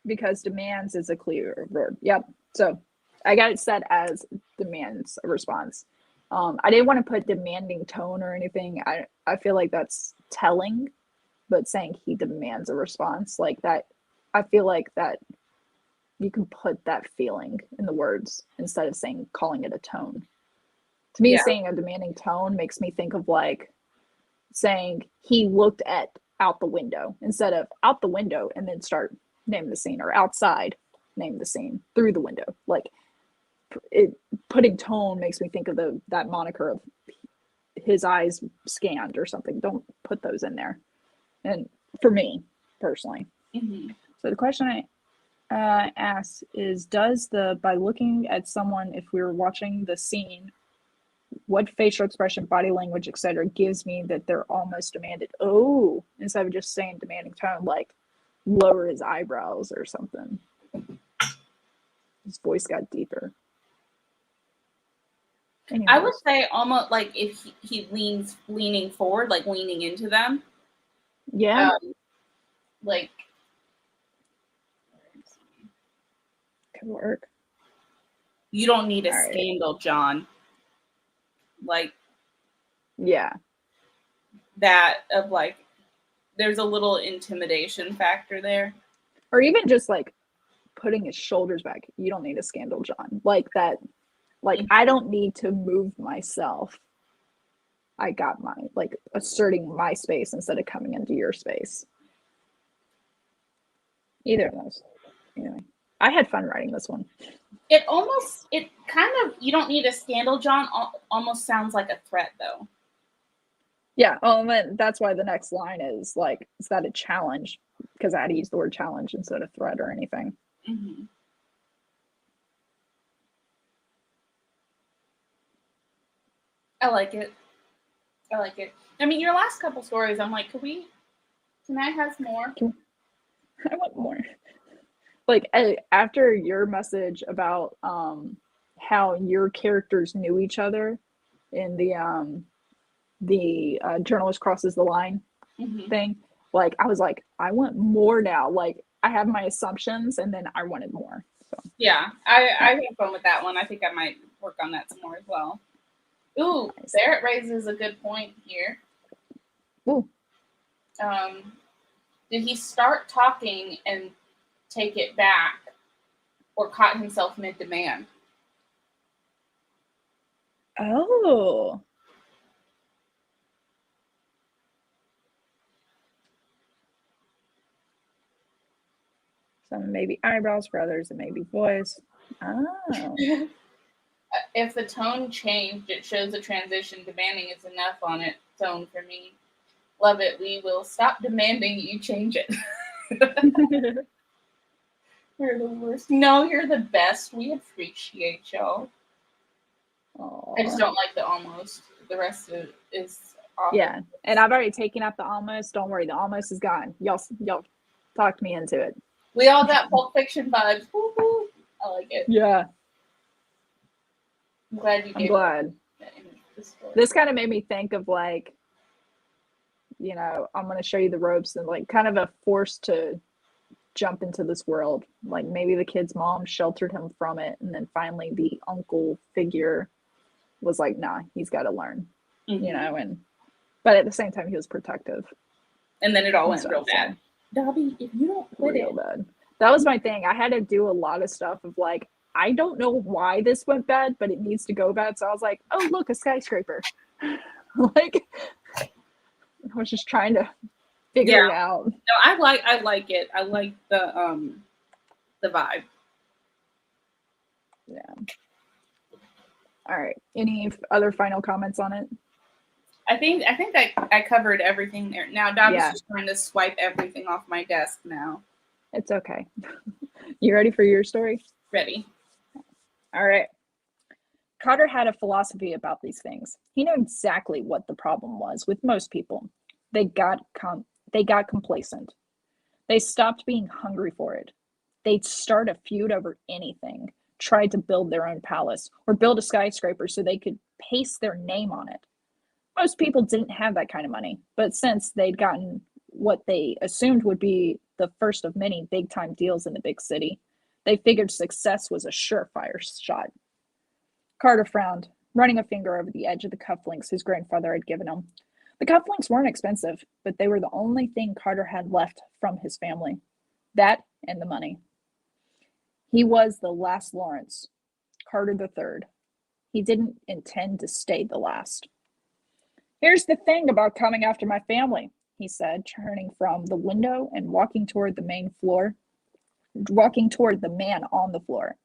Because demands is a clear word. Yep. So I got it set as demands a response. I didn't want to put demanding tone or anything. I feel like that's telling, but saying he demands a response like that, I feel like that you can put that feeling in the words instead of calling it a tone. To me, saying a demanding tone makes me think of like saying he looked out the window instead of out the window and then start name the scene, or outside, name the scene through the window. Like, putting tone makes me think of that moniker of his eyes scanned or something. Don't put those in there. And for me personally. So the question I asked is, by looking at someone, if we were watching the scene, what facial expression, body language, etc., gives me that they're almost demanded? Oh, instead of just saying demanding tone, like lower his eyebrows or something. His voice got deeper. Anyways. I would say almost like if he leaning forward, like leaning into them. Yeah. Like, could work. You don't need a scandal, John. Like, yeah. That of like, there's a little intimidation factor there. Or even just like putting his shoulders back. You don't need a scandal, John. Like that. Like, I don't need to move myself. I got asserting my space instead of coming into your space. Either of those. Anyway, I had fun writing this one. It kind of, you don't need a scandal, John, almost sounds like a threat, though. Yeah, and that's why the next line is like, is that a challenge? Because I had to use the word challenge instead of threat or anything. I like it. I mean, your last couple stories, I'm like, can I have more? I want more. Like, after your message about how your characters knew each other in the journalist crosses the line thing, like, I was like, I want more now. Like, I have my assumptions, and then I wanted more. So. Yeah, I had fun with that one. I think I might work on that some more as well. Ooh, nice. Barrett raises a good point here. Ooh. Did he start talking and take it back, or caught himself mid-demand? Oh. Some may be eyebrows, for others it may be voice. Oh. If the tone changed, it shows a transition. Demanding is enough on it. Tone for me. Love it. We will stop demanding you change it. You're the worst. No, you're the best. We appreciate y'all. Aww. I just don't like the almost. The rest of it is awful. Yeah, and I've already taken out the almost. Don't worry, the almost is gone. Y'all talked me into it. We all got Pulp Fiction vibes. Woo-hoo. I like it. Yeah. I'm glad you did. I'm glad. This kind of made me think of like, you know, I'm going to show you the ropes and like kind of a force to jump into this world. Like maybe the kid's mom sheltered him from it. And then finally the uncle figure was like, nah, he's got to learn, you know, but at the same time he was protective. And then it all went real bad. Dobby, if you don't quit real bad. That was my thing. I had to do a lot of stuff of like, I don't know why this went bad, but it needs to go bad. So I was like, oh, look, a skyscraper. Like, I was just trying to figure it out. No, I like it. I like the vibe. Yeah. All right. Any other final comments on it? I think I covered everything there. Now Dobby's just trying to swipe everything off my desk now. It's okay. You ready for your story? Ready. All right. Carter had a philosophy about these things. He knew exactly what the problem was with most people. They got complacent. They stopped being hungry for it. They'd start a feud over anything, tried to build their own palace or build a skyscraper so they could paste their name on it. Most people didn't have that kind of money, but since they'd gotten what they assumed would be the first of many big-time deals in the big city, they figured success was a surefire shot. Carter frowned, running a finger over the edge of the cufflinks his grandfather had given him. The cufflinks weren't expensive, but they were the only thing Carter had left from his family. That and the money. He was the last Lawrence, Carter III. He didn't intend to stay the last. Here's the thing about coming after my family, he said, turning from the window and walking toward the man on the floor.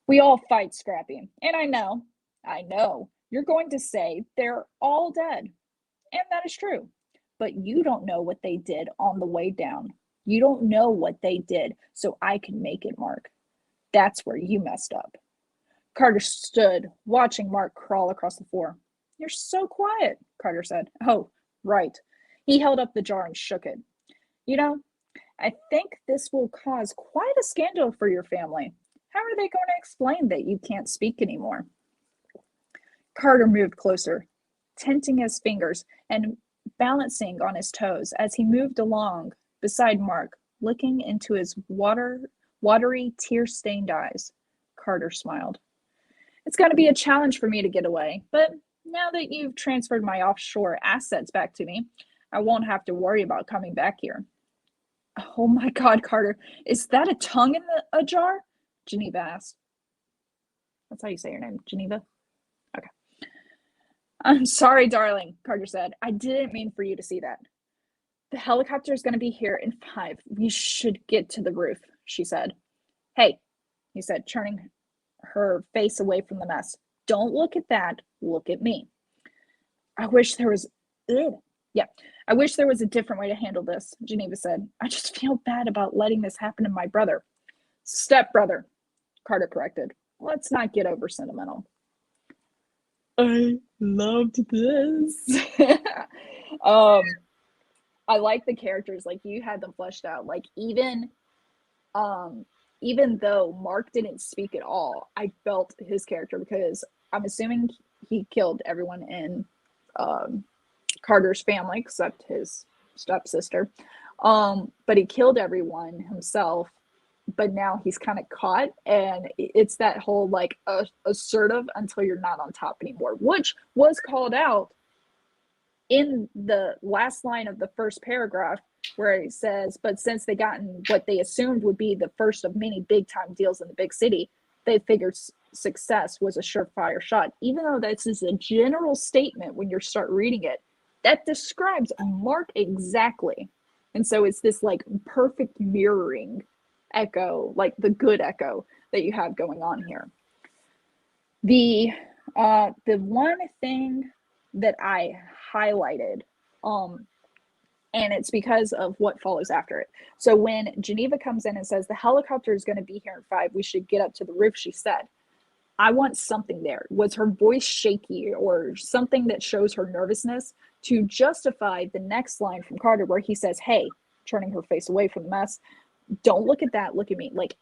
We all fight, Scrappy, and I know, you're going to say they're all dead, and that is true, but you don't know what they did on the way down. You don't know what they did, so I can make it, Mark. That's where you messed up. Carter stood, watching Mark crawl across the floor. You're so quiet, Carter said. Oh, right. He held up the jar and shook it. You know, I think this will cause quite a scandal for your family. How are they going to explain that you can't speak anymore? Carter moved closer, tenting his fingers and balancing on his toes as he moved along beside Mark, looking into his watery, tear-stained eyes. Carter smiled. It's going to be a challenge for me to get away, but now that you've transferred my offshore assets back to me, I won't have to worry about coming back here. Oh my God, Carter, is that a tongue in a jar? Geneva asked. That's how you say your name, Geneva? Okay. I'm sorry, darling, Carter said. I didn't mean for you to see that. The helicopter is going to be here in 5. We should get to the roof, she said. Hey, he said, turning her face away from the mess. Don't look at that. Look at me. I wish there was a different way to handle this, Geneva said. I just feel bad about letting this happen to my brother. Stepbrother, Carter corrected. Let's not get over sentimental. I loved this. I like the characters, like you had them fleshed out. Like even though Mark didn't speak at all, I felt his character because I'm assuming he killed everyone in Carter's family except his stepsister. But he killed everyone himself, but now he's kind of caught, and it's that whole like assertive until you're not on top anymore, which was called out in the last line of the first paragraph where it says, but since they gotten what they assumed would be the first of many big time deals in the big city, they figured success was a surefire shot. Even though this is a general statement, when you start reading it, that describes Mark exactly. And so it's this like perfect mirroring Echo, like the good Echo that you have going on here. The one thing that I highlighted, and it's because of what follows after it. So when Geneva comes in and says the helicopter is going to be here in 5, we should get up to the roof, she said, I want something there. Was her voice shaky or something that shows her nervousness to justify the next line from Carter where he says, hey, turning her face away from the mess, don't look at that, look at me. Like,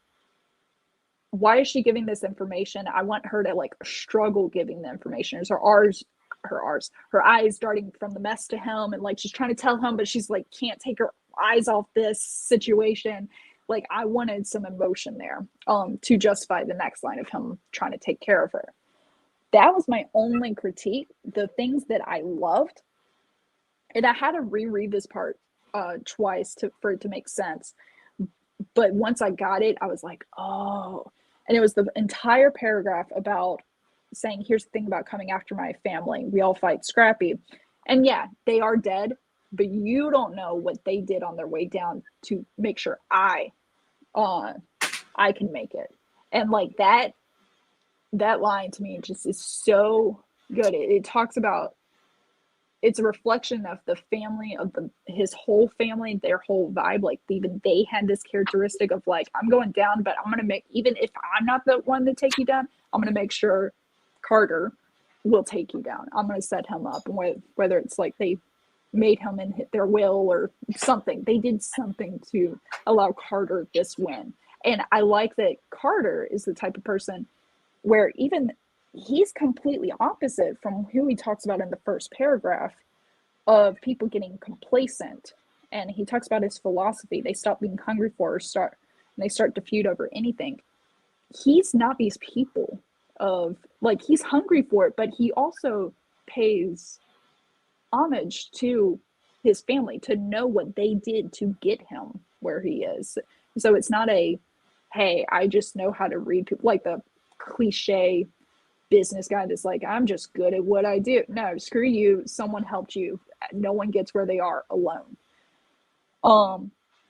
why is she giving this information? I want her to like struggle giving the information. Is her eyes darting from the mess to him, and like she's trying to tell him, but she's like can't take her eyes off this situation. Like, I wanted some emotion there to justify the next line of him trying to take care of her. That was my only critique. The things that I loved, and I had to reread this part twice for it to make sense. But once I got it, I was like, oh. And it was the entire paragraph about saying, here's the thing about coming after my family. We all fight Scrappy. And yeah, they are dead, but you don't know what they did on their way down to make sure I can make it. And like that line to me just is so good. It talks about, it's a reflection of the family, of his whole family, their whole vibe. Like even they had this characteristic of like, I'm going down, but I'm going to make, even if I'm not the one to take you down, I'm going to make sure Carter will take you down. I'm going to set him up. And whether it's like they made him and hit their will or something, they did something to allow Carter this win. And I like that Carter is the type of person where even he's completely opposite from who he talks about in the first paragraph of people getting complacent. And he talks about his philosophy. They stop being hungry for and they start to feud over anything. He's not these people of like, he's hungry for it, but he also pays homage to his family to know what they did to get him where he is. So it's not a, hey, I just know how to read people, like the cliche business guy that's like, I'm just good at what I do. No, screw you. Someone helped you. No one gets where they are alone.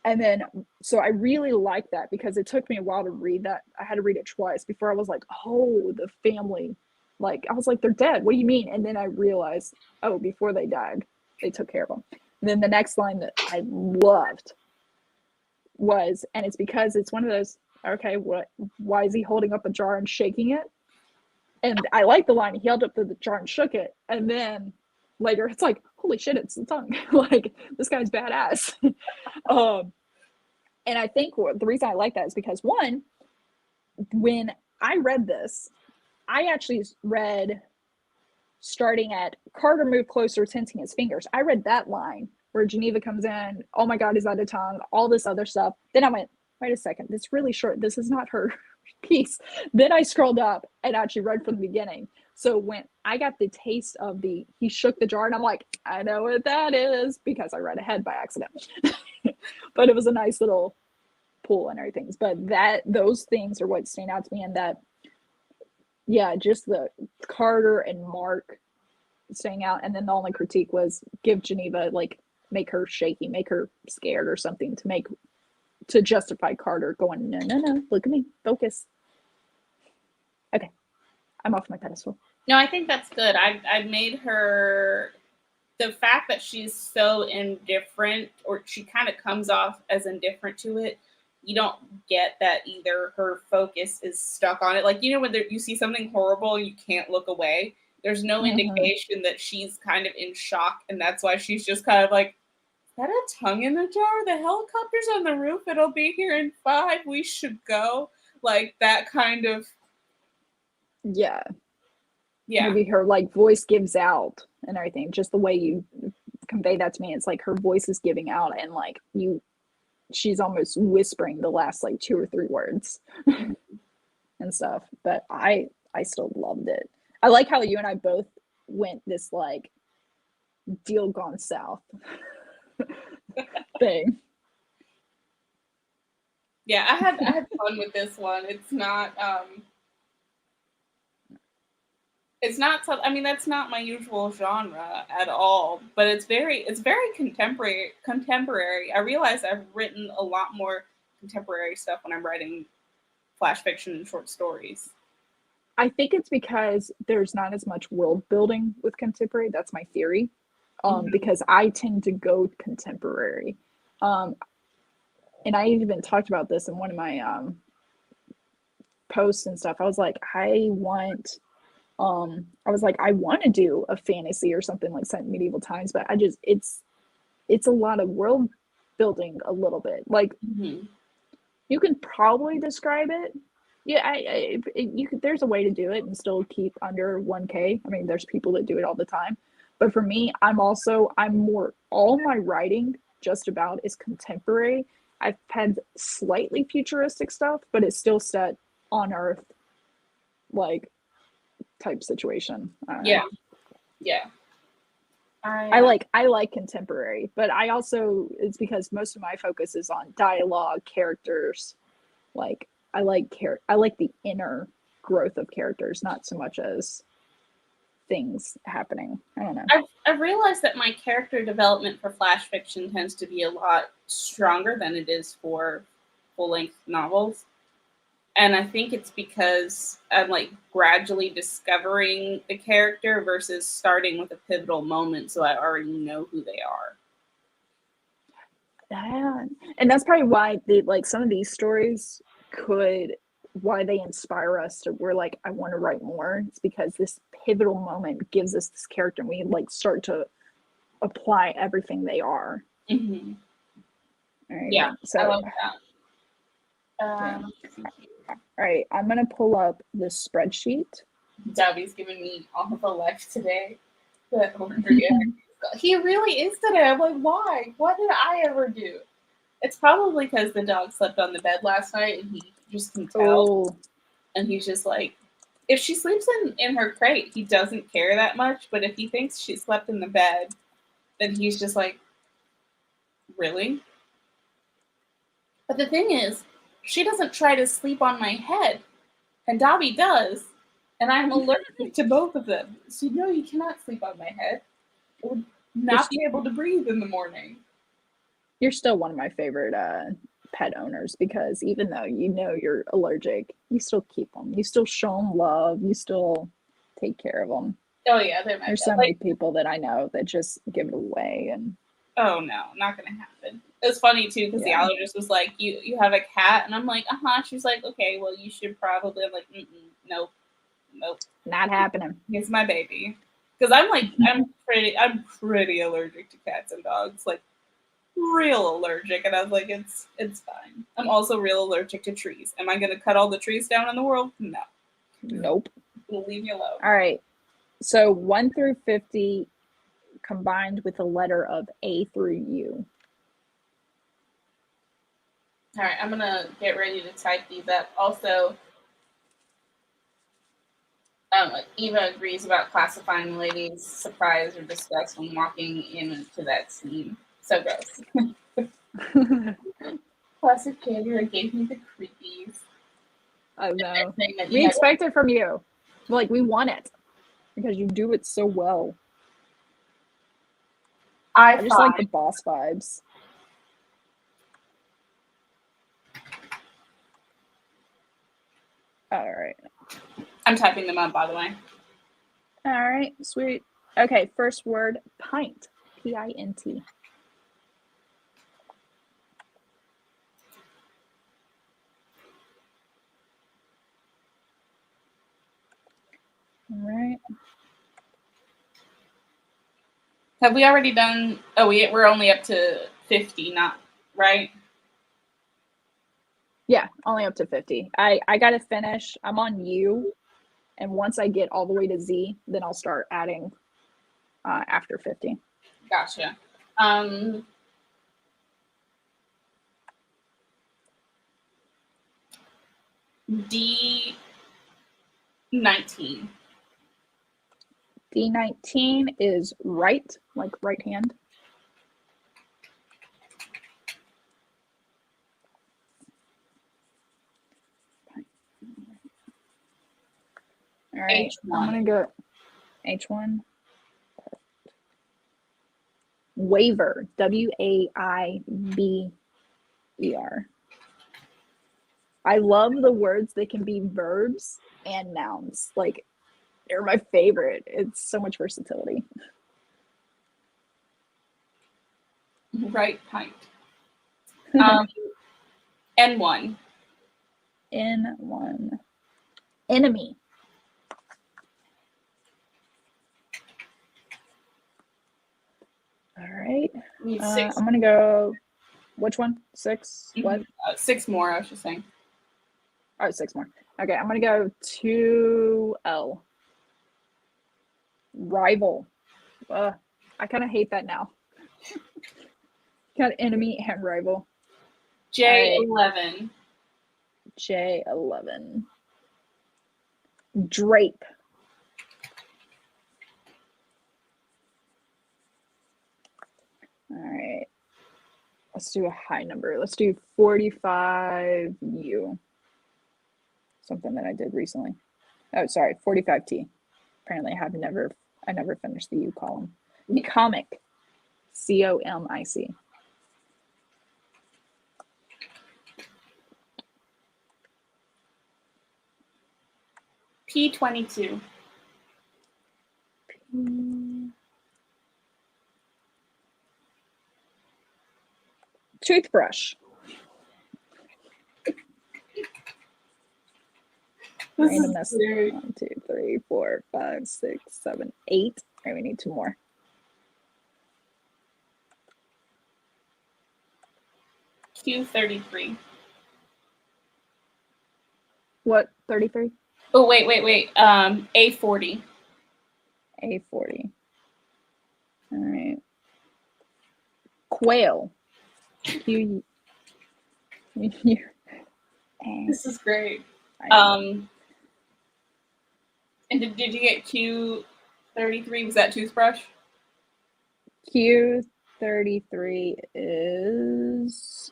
And then, so I really like that because it took me a while to read that. I had to read it twice before I was like, oh, the family, like, I was like, they're dead. What do you mean? And then I realized, oh, before they died, they took care of them. And then the next line that I loved was, and it's because it's one of those, okay, why is he holding up a jar and shaking it? And I like the line, he held up the jar and shook it. And then later it's like, holy shit, it's the tongue. Like, this guy's badass. And I think the reason I like that is because, one, when I read this, I actually read starting at Carter moved closer, tensing his fingers. I read that line where Geneva comes in, oh my God, is that a tongue? All this other stuff. Then I went, wait a second, this is really short. This is not her piece. Then I scrolled up and actually read from the beginning. So when I got the taste of he shook the jar, and I'm like, I know what that is because I read ahead by accident. But it was a nice little pull and everything. But those things are what stand out to me. And that, yeah, just the Carter and Mark staying out. And then the only critique was give Geneva, like, make her shaky, make her scared or something to justify Carter going, no, look at me, focus. Okay, I'm off my pedestal. No, I think that's good. I've made her, the fact that she's so indifferent, or she kind of comes off as indifferent to it, you don't get that either. Her focus is stuck on it. Like, you know, when you see something horrible and you can't look away, there's no indication that she's kind of in shock, and that's why she's just kind of like, is that a tongue in the jar? The helicopter's on the roof. It'll be here in 5. We should go. Like, that kind of. Yeah. Yeah. Maybe her like voice gives out and everything. Just the way you convey that to me, it's like her voice is giving out, and like she's almost whispering the last like 2 or 3 words and stuff. But I still loved it. I like how you and I both went this like deal gone south thing. Yeah, I had fun with this one. It's not I mean, that's not my usual genre at all, but it's very contemporary. I realize I've written a lot more contemporary stuff when I'm writing flash fiction and short stories. I think it's because there's not as much world building with contemporary. That's my theory. Because I tend to go contemporary. And I even talked about this in one of my posts and stuff. I was like, I want to do a fantasy or something like set in medieval times, but it's a lot of world building a little bit. Like you can probably describe it. Yeah, there's a way to do it and still keep under 1K. I mean, there's people that do it all the time. But for me, I'm more, all my writing just about is contemporary. I've had slightly futuristic stuff, but it's still set on Earth, like, type situation. Yeah. I like contemporary, but I also, it's because most of my focus is on dialogue, characters. Like, I like the inner growth of characters, not so much as things happening. I don't know. I've realized that my character development for flash fiction tends to be a lot stronger than it is for full-length novels. And I think it's because I'm like gradually discovering the character versus starting with a pivotal moment so I already know who they are. Yeah. And that's probably why some of these stories why they inspire us to, we're like, I want to write more. It's because this pivotal moment gives us this character and we like start to apply everything they are. Mm-hmm. All right. Yeah, so I love that. All right, I'm gonna pull up this spreadsheet. Dobby's giving me all the life today. He really is today. I'm like, why? What did I ever do? It's probably because the dog slept on the bed last night and he just can tell. Oh. And he's just like, if she sleeps in her crate, he doesn't care that much. But if he thinks she slept in the bed, then he's just like, really? But the thing is, she doesn't try to sleep on my head, and Dobby does, and I'm allergic to both of them. So no, you cannot sleep on my head. I would not be able to breathe in the morning. You're still one of my favorite pet owners because even though you know you're allergic, you still keep them. You still show them love. You still take care of them. Oh yeah, there's so many people that I know that just give it away and. Oh no, not gonna happen. It was funny too because the allergist was like, "You have a cat," and I'm like, "Uh huh." She's like, "Okay, well you should probably." I'm like, "Nope, not happening." He's my baby because I'm pretty allergic to cats and dogs, like real allergic, and I was like, "It's fine." I'm also real allergic to trees. Am I gonna cut all the trees down in the world? No. Nope. We'll leave you alone. All right. So 1 through 50. Combined with a letter of A through U. All right, I'm gonna get ready to type these up. Also, Eva agrees about classifying ladies' surprise or disgust when walking into that scene. So gross. Classic Chandra gave me the creepies. I know. We expect it from you. Like, we want it because you do it so well. I just like the boss vibes. All right. I'm typing them up, by the way. All right, sweet. Okay, first word, pint. Pint. All right. Have we already done? Oh, we're only up to 50, not right? Yeah, only up to 50. I gotta finish. I'm on U, and once I get all the way to Z, then I'll start adding after 50. Gotcha. D19. D19 is right, like right hand. All right, H1. I'm gonna go H1. Waiver, Waiver. I love the words that can be verbs and nouns. Like, they're my favorite. It's so much versatility. Right pint. N1. N1. Enemy. All right. I'm gonna go. Which one? 6. What? 6 more. I was just saying. Oh, 6 more. Okay, I'm gonna go 2L. Rival. I kind of hate that now. Got enemy and rival. J11. Right. J11. Drape. All right. Let's do a high number. Let's do 45U. Something that I did recently. Oh, sorry, 45T. Apparently I never finished the U column. Comic. COMIC. P22. Toothbrush. Randomness. 1, 2, 3, 4, 5, 6, 7, 8. All right, we need 2 more. Q33. What? 33? Oh, wait. A40. A40. All right. Quail. Q. This is great. And did you get Q33? Was that toothbrush? Q33 is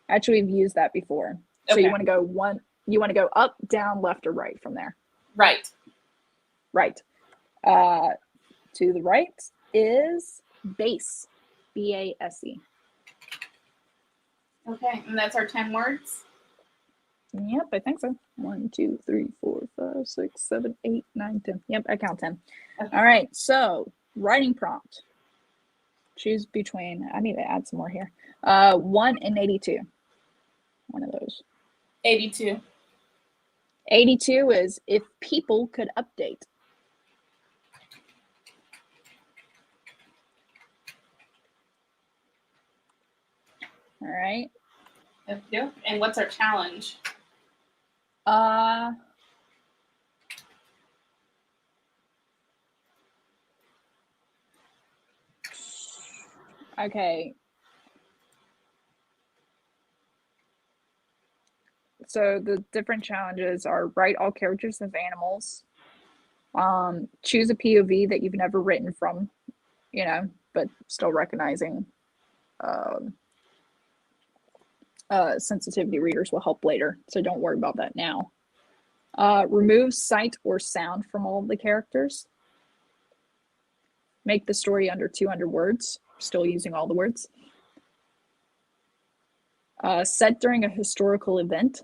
actually, we've used that before. So okay. You want to go you want to go up, down, left, or right from there? Right. Right. To the right is base. BASE. Okay, and that's our 10 words? Yep, I think so. 1, 2, 3, 4, 5, 6, 7, 8, 9, 10. Yep, I count 10. Okay. All right, so writing prompt. Choose between, I need to add some more here. 1 and 82. One of those. 82. 82 is if people could update. All right. Yep. And what's our challenge? Okay. So the different challenges are write all characters as animals. Choose a POV that you've never written from, but still recognizing sensitivity readers will help later, so don't worry about that now. Remove sight or sound from all of the characters. Make the story under 200 words, still using all the words. Set during a historical event.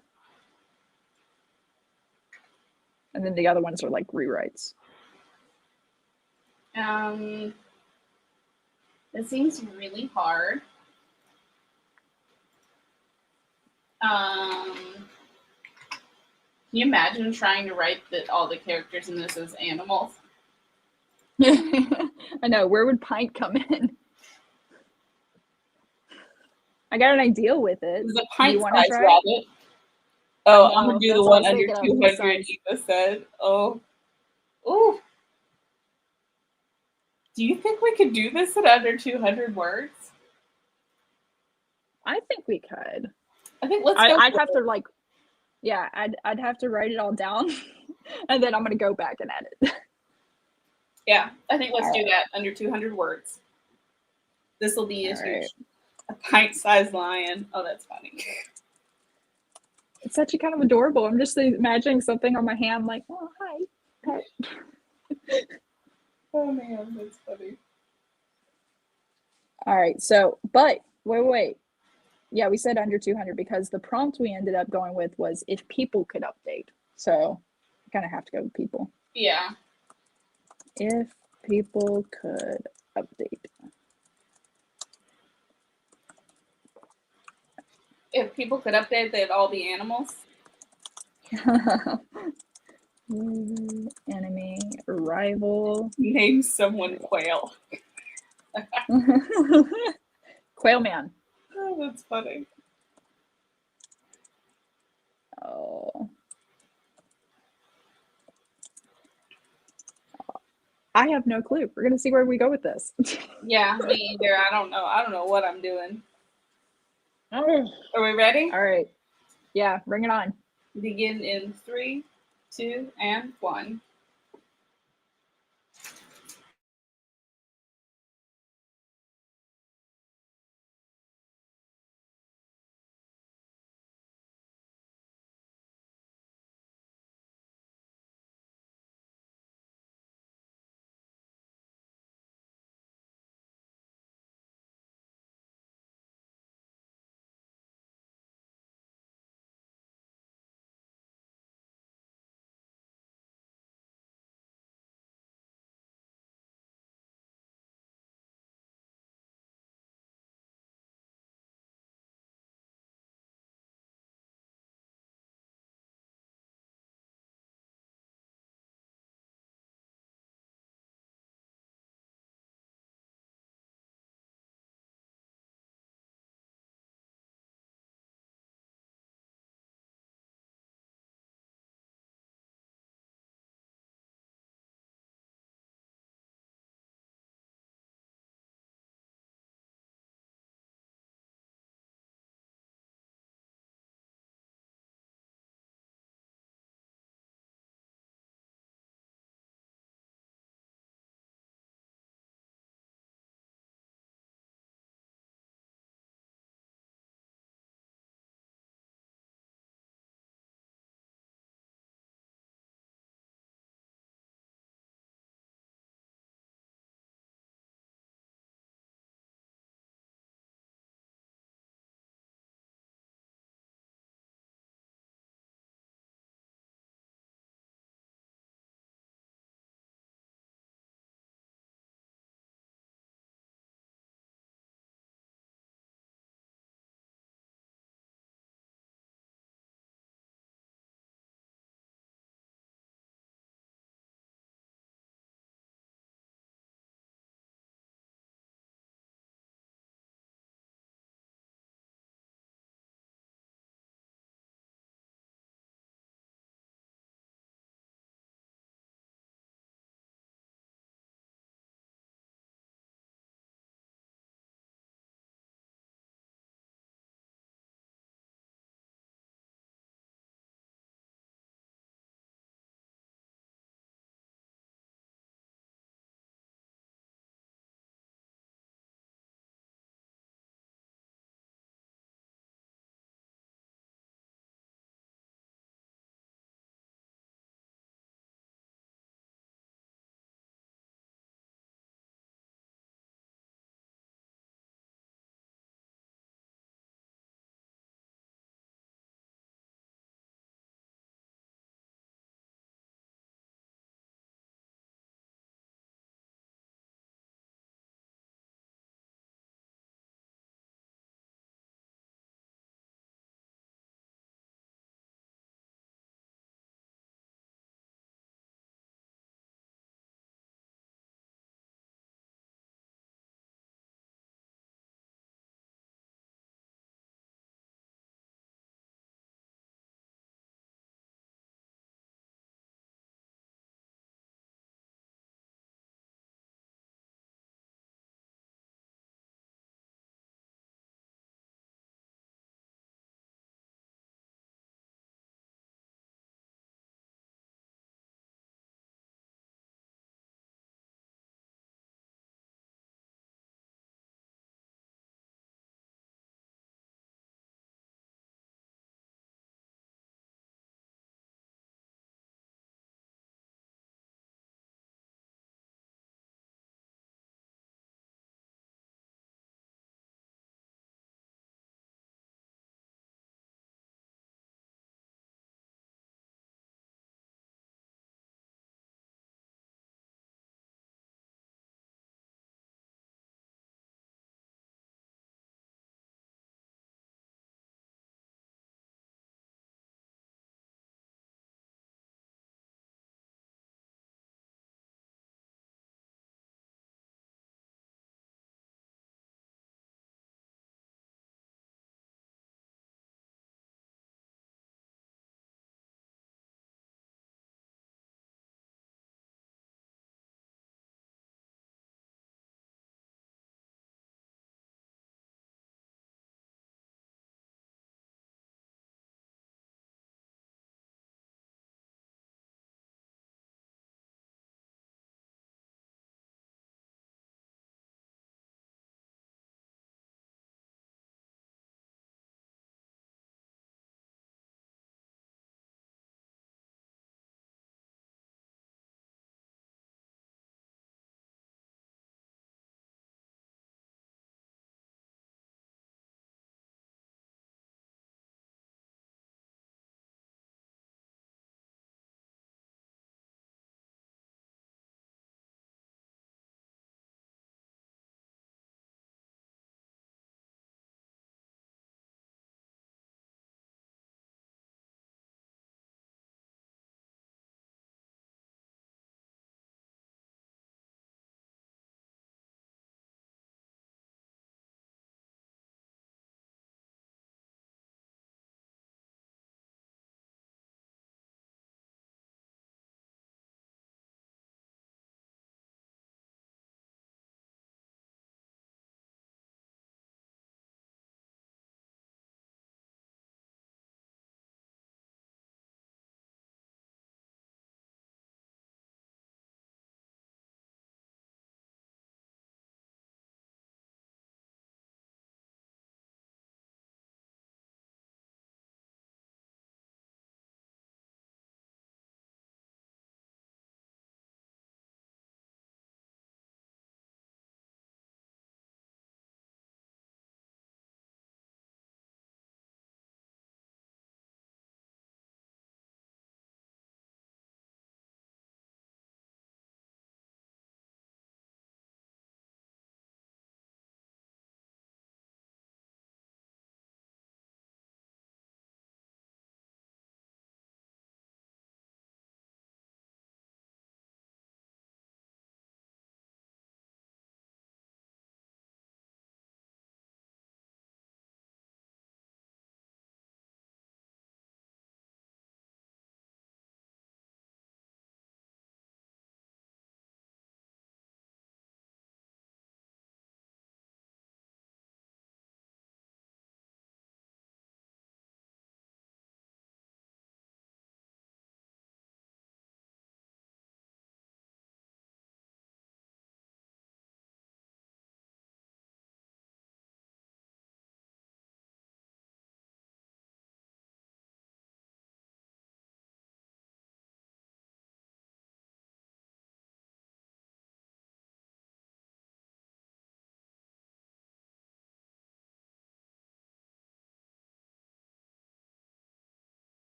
And then the other ones are like rewrites. It seems really hard. Can you imagine trying to write all the characters in this as animals? I know. Where would Pint come in? I got an idea with it. Is a pint-sized rabbit? Oh, I'm gonna do the one under 200. Eva said. Oh, ooh. Do you think we could do this at under 200 words? I think we could. I think let's go. I'd have to I'd have to write it all down, and then I'm gonna go back and edit. Yeah, I think let's do that under 200 words. This will be a pint-sized lion. Oh, that's funny. It's such a kind of adorable. I'm just imagining something on my hand, like, oh, hi, pet. Oh man, that's funny. All right, so, but wait. Yeah, we said under 200 because the prompt we ended up going with was if people could update. So I kind of have to go with people. Yeah. If people could update. If people could update, they'd all be animals. Enemy, rival. Name someone Quail. Quail Man. Oh, that's funny. Oh. I have no clue. We're gonna see where we go with this. Yeah, me either. I don't know. I don't know what I'm doing. Oh. Are we ready? All right. Yeah, bring it on. Begin in 3, 2, and 1.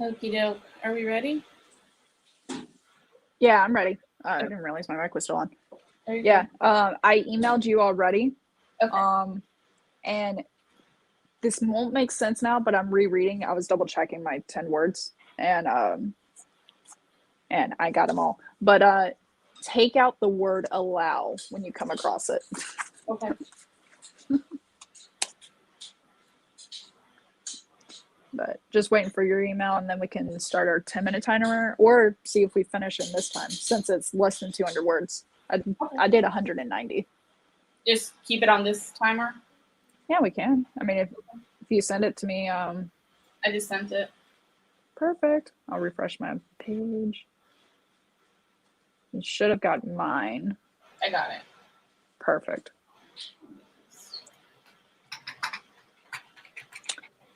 Okie doke. Are we ready? Yeah, I'm ready. I didn't realize my mic was still on. Yeah. I emailed you already. Okay. And this won't make sense now, but I'm rereading. I was double checking my 10 words and I got them all. But take out the word allow when you come across it. Okay. But just waiting for your email, and then we can start our 10-minute timer or see if we finish in this time since it's less than 200 words. I did 190. Just keep it on this timer? Yeah, we can. I mean, if you send it to me. I just sent it. Perfect. I'll refresh my page. You should have got mine. I got it. Perfect.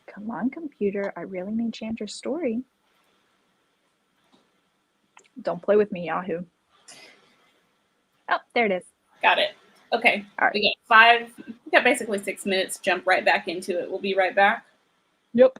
Come on, computer. I really need Chandra's story. Don't play with me, Yahoo. Oh, there it is. Got it. Okay. All right. We got basically 6 minutes. Jump right back into it. We'll be right back. Yep.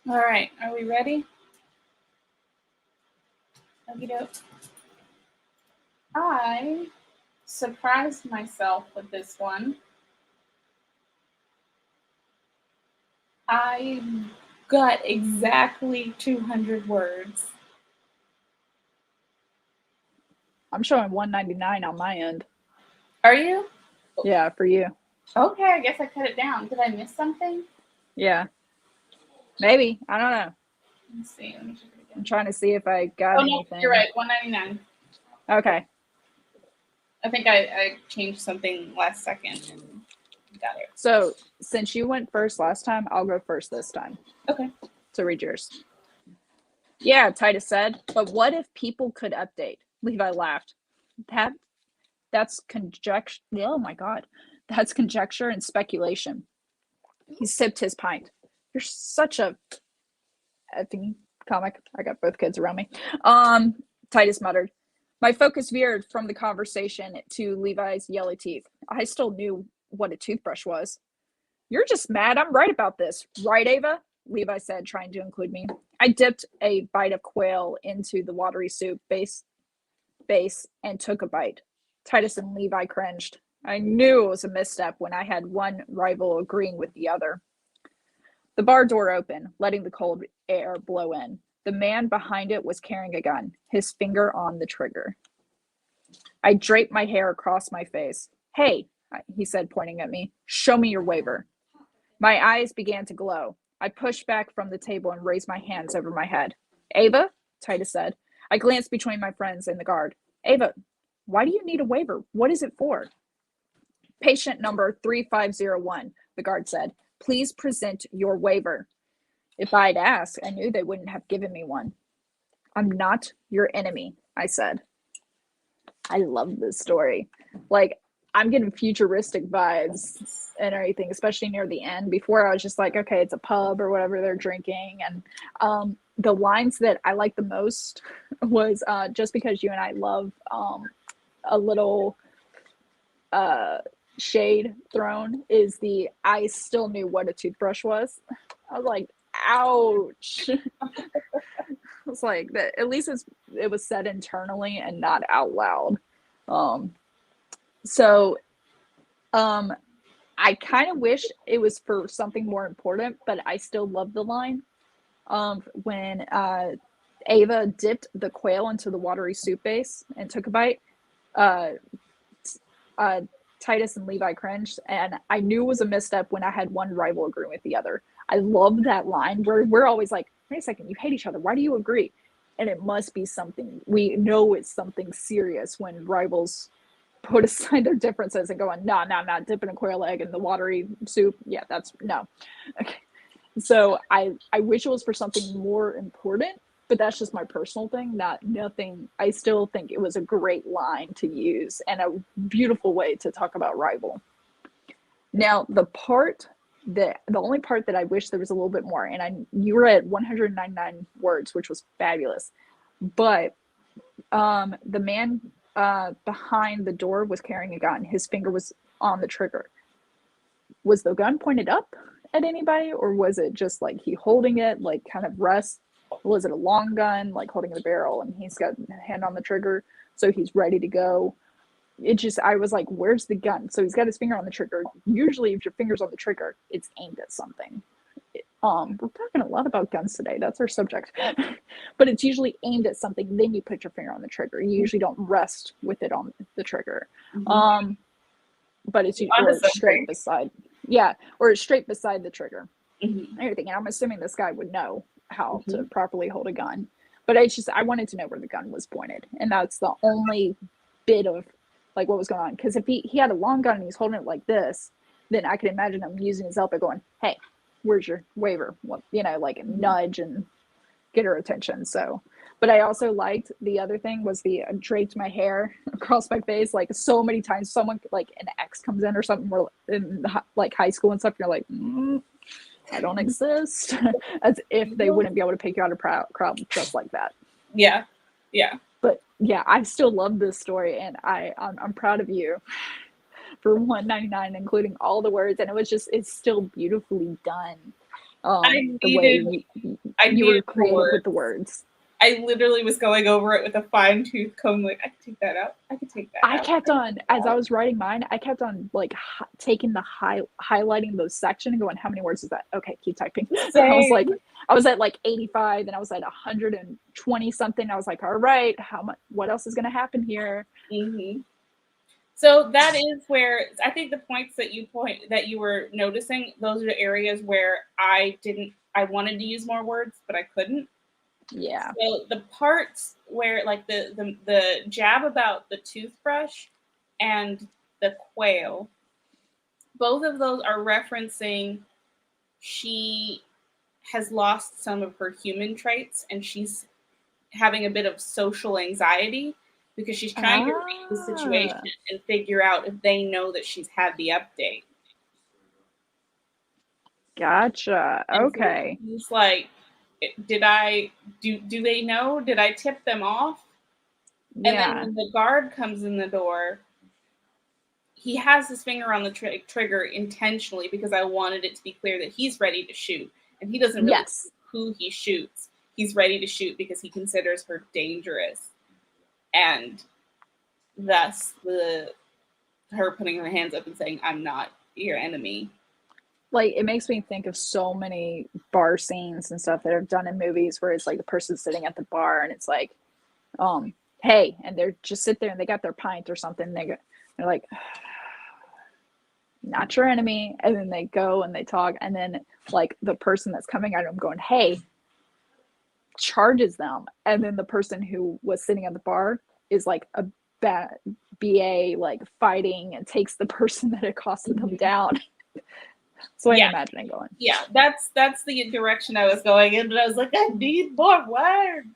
All right, are we ready? Okey doke. I surprised myself with this one. I got exactly 200 words. I'm showing 199 on my end. Are you? Yeah, for you. Okay, I guess I cut it down. Did I miss something? Yeah. Maybe. I don't know. Let me see. Let me check it again. I'm trying to see if I got anything. No, you're right. 199. Okay. I think I changed something last second and got it. So since you went first last time, I'll go first this time. Okay. So read yours. Yeah, Titus said, but what if people could update? Levi laughed. That's conjecture. Oh my God. That's conjecture and speculation. He sipped his pint. You're such a effing comic. I got both kids around me. Titus muttered. My focus veered from the conversation to Levi's yellow teeth. I still knew what a toothbrush was. You're just mad I'm right about this, right, Ava? Levi said, trying to include me. I dipped a bite of quail into the watery soup base and took a bite. Titus and Levi cringed. I knew it was a misstep when I had one rival agreeing with the other. The bar door opened, letting the cold air blow in. The man behind it was carrying a gun, his finger on the trigger. I draped my hair across my face. Hey, he said, pointing at me, show me your waiver. My eyes began to glow. I pushed back from the table and raised my hands over my head. Ava, Titus said. I glanced between my friends and the guard. Ava, why do you need a waiver? What is it for? Patient number 3501, the guard said. Please present your waiver. If I'd asked, I knew they wouldn't have given me one. I'm not your enemy, I said. I love this story. Like, I'm getting futuristic vibes and everything, especially near the end. Before, I was just like, okay, it's a pub or whatever they're drinking. And the lines that I liked the most was just because you and I love a little shade thrown is the I still knew what a toothbrush was. I was like, ouch. I was like, that at least it was said internally and not out loud. I kind of wish it was for something more important, but I still love the line when Ava dipped the quail into the watery soup base and took a bite. Titus and Levi cringed, and I knew it was a misstep when I had one rival agree with the other. I love that line where we're always like, wait a second, you hate each other. Why do you agree? And it must be something. We know it's something serious when rivals put aside their differences and go on, no, I'm not dipping a quail egg in the watery soup. Yeah, that's no. Okay. So I wish it was for something more important, but that's just my personal thing, nothing. I still think it was a great line to use and a beautiful way to talk about rival. Now, the only part that I wish there was a little bit more, and you were at 199 words, which was fabulous, but the man behind the door was carrying a gun. His finger was on the trigger. Was the gun pointed up at anybody, or was it just like he holding it, like kind of rest? Was it a long gun, like holding the barrel, and he's got a hand on the trigger, so he's ready to go? I was like, where's the gun? So he's got his finger on the trigger. Usually, if your finger's on the trigger, it's aimed at something. We're talking a lot about guns today. That's our subject. But it's usually aimed at something. Then you put your finger on the trigger. You usually don't rest with it on the trigger. Mm-hmm. But it's straight beside. Yeah, or it's straight beside the trigger. Mm-hmm. Everything. And I'm assuming this guy would know how to properly hold a gun. But I wanted to know where the gun was pointed. And that's the only bit of like what was going on. Because if he had a long gun and he's holding it like this, then I could imagine him using his elbow going, hey, where's your waiver? Well, like nudge and get her attention. So, but I also liked the other thing was draped my hair across my face like so many times. Someone like an ex comes in or something, or in like high school and stuff. You're like, I don't exist, as if they wouldn't be able to pick you out of crowd just like that. Yeah. But yeah, I still love this story, and I'm proud of you for 199, including all the words, and it's still beautifully done. I The way needed you were creative more with the words. I literally was going over it with a fine tooth comb, like, I could take that out. I could take that out. I kept on, as I was writing mine, I kept on like taking the highlighting those section and going, how many words is that? Okay, keep typing. Same. I was at like 85 and I was at 120 something. I was like, all right, what else is going to happen here? Mm-hmm. So that is where I think the points that you were noticing, those are the areas where I wanted to use more words, but I couldn't. Yeah. So the parts where like the jab about the toothbrush and the quail, both of those are referencing she has lost some of her human traits and she's having a bit of social anxiety because she's trying to read the situation and figure out if they know that she's had the update. Gotcha. Okay. So it's like, do they know? Did I tip them off? Yeah. And then when the guard comes in the door, he has his finger on the trigger intentionally because I wanted it to be clear that he's ready to shoot. And he doesn't really know who he shoots. He's ready to shoot because he considers her dangerous. And thus her putting her hands up and saying, I'm not your enemy. Like, it makes me think of so many bar scenes and stuff that I've done in movies where it's like the person sitting at the bar and it's like, hey, and they're just sit there and they got their pint or something. They're like, not your enemy. And then they go and they talk. And then like the person that's coming at them going, hey, charges them. And then the person who was sitting at the bar is like a bad BA, like fighting and takes the person that accosted them down. So I'm imagining going. Yeah, that's the direction I was going in. But I was like, I need more words.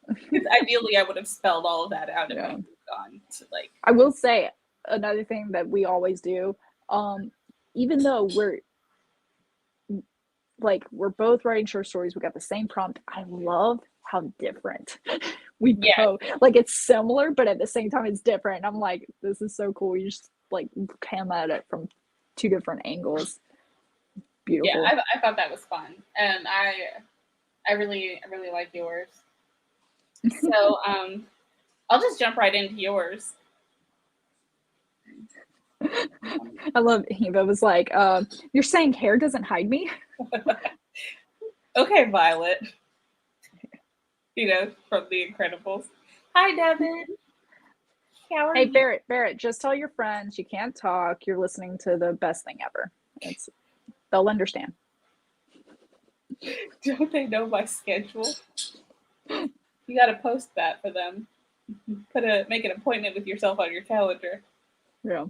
Because ideally, I would have spelled all of that out if I had gone to like. I will say another thing that we always do, even though we're both writing short stories, we got the same prompt. I love how different we go. Like, it's similar, but at the same time, it's different. And I'm like, this is so cool. You just like come at it from two different angles. Beautiful. Yeah, I thought that was fun, and I really like yours. So I'll just jump right into yours. I love Eva was like, you're saying hair doesn't hide me? Okay, Violet. You know, from The Incredibles. Hi, Devin. How are you? Hey, Barrett, just tell your friends you can't talk. You're listening to the best thing ever. They'll understand. Don't they know my schedule? You got to post that for them. Make an appointment with yourself on your calendar. Yeah.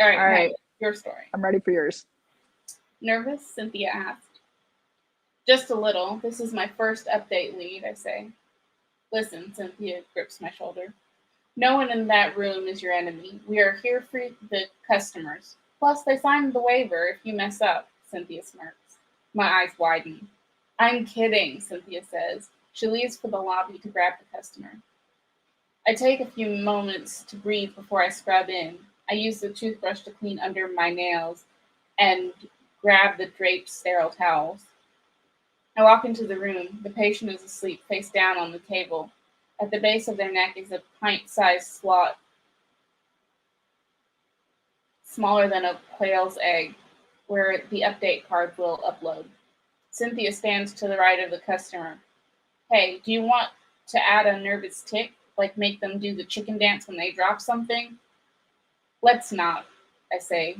All right. Your story. I'm ready for yours. Nervous? Cynthia asked. Just a little. This is my first update lead, I say. Listen, Cynthia grips my shoulder. No one in that room is your enemy. We are here for the customers. Plus, they signed the waiver if you mess up, Cynthia smirks. My eyes widen. I'm kidding, Cynthia says. She leaves for the lobby to grab the customer. I take a few moments to breathe before I scrub in. I use the toothbrush to clean under my nails and grab the draped sterile towels. I walk into the room. The patient is asleep, face down on the table. At the base of their neck is a pint-sized slot, smaller than a quail's egg, where the update card will upload. Cynthia stands to the right of the customer. Hey, do you want to add a nervous tick, like make them do the chicken dance when they drop something? Let's not, I say.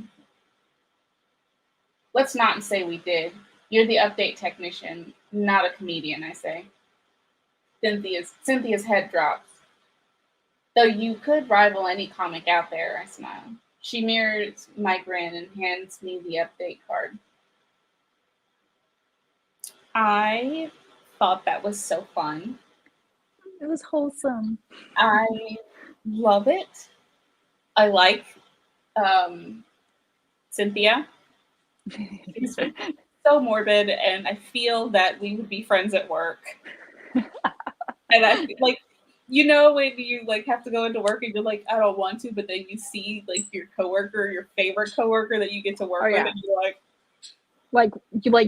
Let's not and say we did. You're the update technician, not a comedian, I say. Cynthia's head drops. Though you could rival any comic out there, I smile. She mirrors my grin and hands me the update card. I thought that was so fun. It was wholesome. I love it. I like Cynthia. She's so morbid, and I feel that we would be friends at work. And I like, you know, when you like have to go into work and you're like, I don't want to, but then you see like your coworker, your favorite coworker that you get to work with, and you're like, Like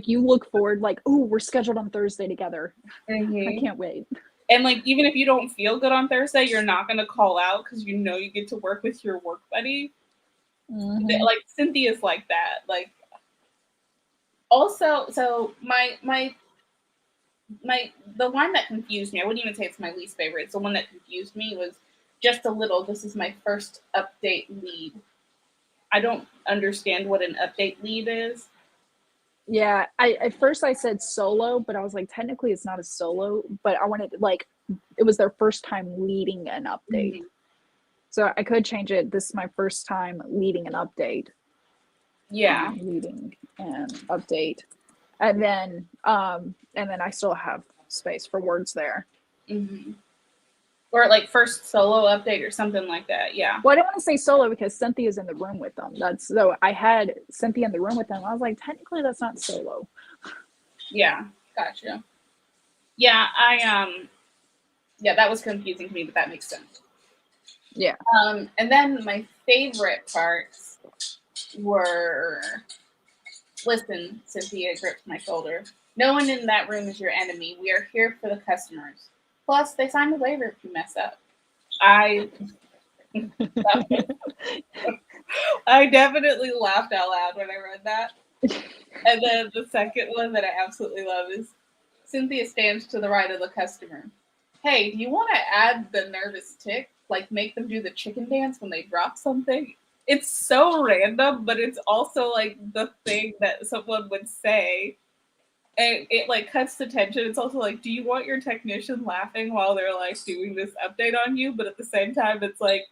you look forward, like, oh, we're scheduled on Thursday together. I can't wait. And like, even if you don't feel good on Thursday, you're not going to call out because you know you get to work with your work buddy. Like Cynthia's like that. Like, also, so the one that confused me, I wouldn't even say it's my least favorite. It's the one that confused me was just a little. This is my first update lead. I don't understand what an update lead is. Yeah, at first I said solo, but I was like, technically it's not a solo, but I wanted, like, it was their first time leading an update. So I could change it. This is my first time leading an update. Yeah. Leading an update. And then I still have space for words there. Or like first solo update or something like that. Yeah. Well, I don't want to say solo because Cynthia's in the room with them. So I had Cynthia in the room with them. I was like, technically that's not solo. Yeah, gotcha. Yeah, yeah, that was confusing to me, but that makes sense. Yeah. And then my favorite parts were, listen, Cynthia gripped my shoulder. No one in that room is your enemy. We are here for the customers. Plus, they signed a waiver if you mess up. I definitely laughed out loud when I read that. And then the second one that I absolutely love is Cynthia stands to the right of the customer. Hey, do you want to add the nervous tick? Like make them do the chicken dance when they drop something? It's so random, but it's also like the thing that someone would say. And it like cuts the tension. It's also like, do you want your technician laughing while they're like doing this update on you? But at the same time, it's like,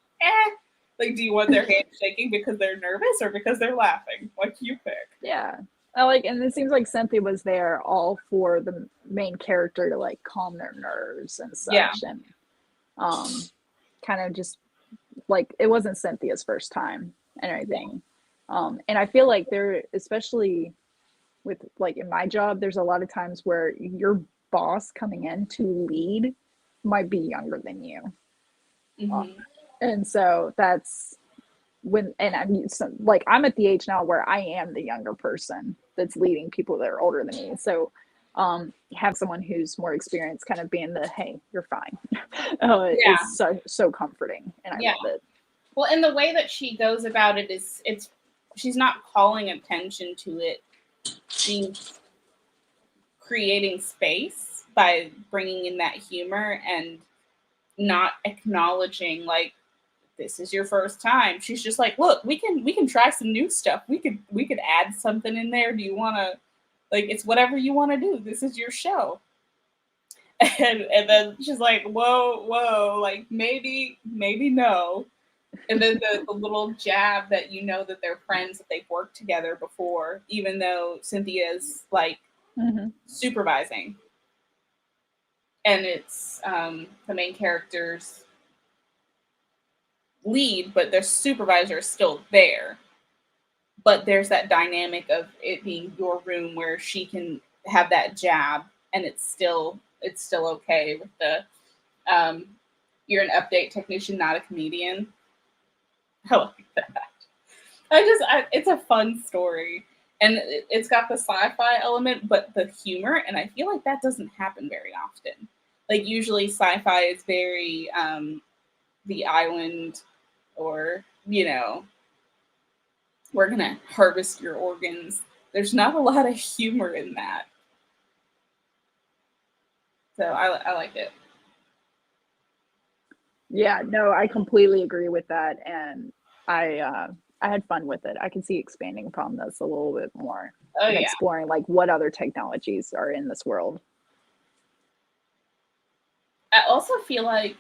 like, do you want their hand shaking because they're nervous or because they're laughing? Like, you pick. Yeah. And it seems like Cynthia was there all for the main character to like calm their nerves and such. Yeah. And kind of just like, it wasn't Cynthia's first time and everything. And I feel like there, especially with like in my job, there's a lot of times where your boss coming in to lead might be younger than you. And so that's when, and I'm at the age now where I am the younger person that's leading people that are older than me. So have someone who's more experienced kind of being the, hey, you're fine. Is so comforting, and I love it. Well, and the way that she goes about it is she's not calling attention to it. She's creating space by bringing in that humor and not acknowledging like, this is your first time. She's just like, look, we can try some new stuff. We could add something in there. Do you want to, like, it's whatever you want to do. This is your show. And then she's like, whoa, like maybe no. And then the little jab that you know that they're friends, that they've worked together before, even though Cynthia's like supervising. And it's the main character's lead, but their supervisor is still there. But there's that dynamic of it being your room where she can have that jab, and it's still okay with the you're an update technician, not a comedian. I like that. It's a fun story, and it's got the sci-fi element, but the humor, and I feel like that doesn't happen very often. Like usually sci-fi is very The Island, or, you know, we're going to harvest your organs. There's not a lot of humor in that. So I like it. Yeah, no, I completely agree with that. And I had fun with it. I can see expanding upon this a little bit more and exploring like what other technologies are in this world. I also feel like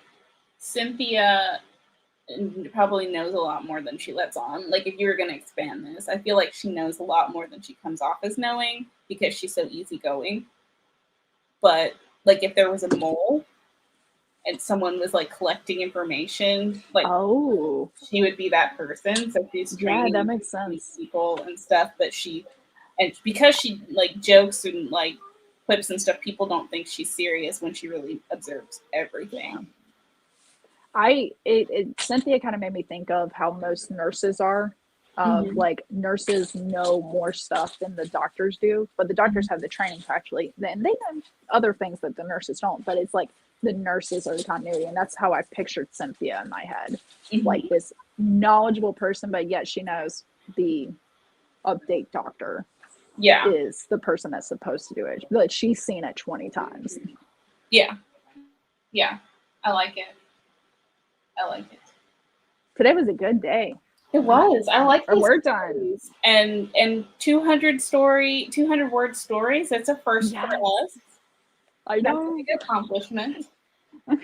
Cynthia probably knows a lot more than she lets on. Like, if you were going to expand this, I feel like she knows a lot more than she comes off as knowing because she's so easygoing. But, like, if there was a mole and someone was, like, collecting information, like, she would be that person. So she's training that makes sense. People and stuff, but because she, like, jokes and, like, clips and stuff, people don't think she's serious when she really observes everything. Cynthia kind of made me think of how most nurses are. of like nurses know more stuff than the doctors do, but the doctors have the training to actually, and they know other things that the nurses don't, but it's like the nurses are the continuity. And that's how I pictured Cynthia in my head, like this knowledgeable person, but yet she knows the update doctor is the person that's supposed to do it, but she's seen it 20 times. Yeah, I like it. Today was a good day. It was. I like these word done. And 200 word stories. That's a first for us. I know. That's a big accomplishment. I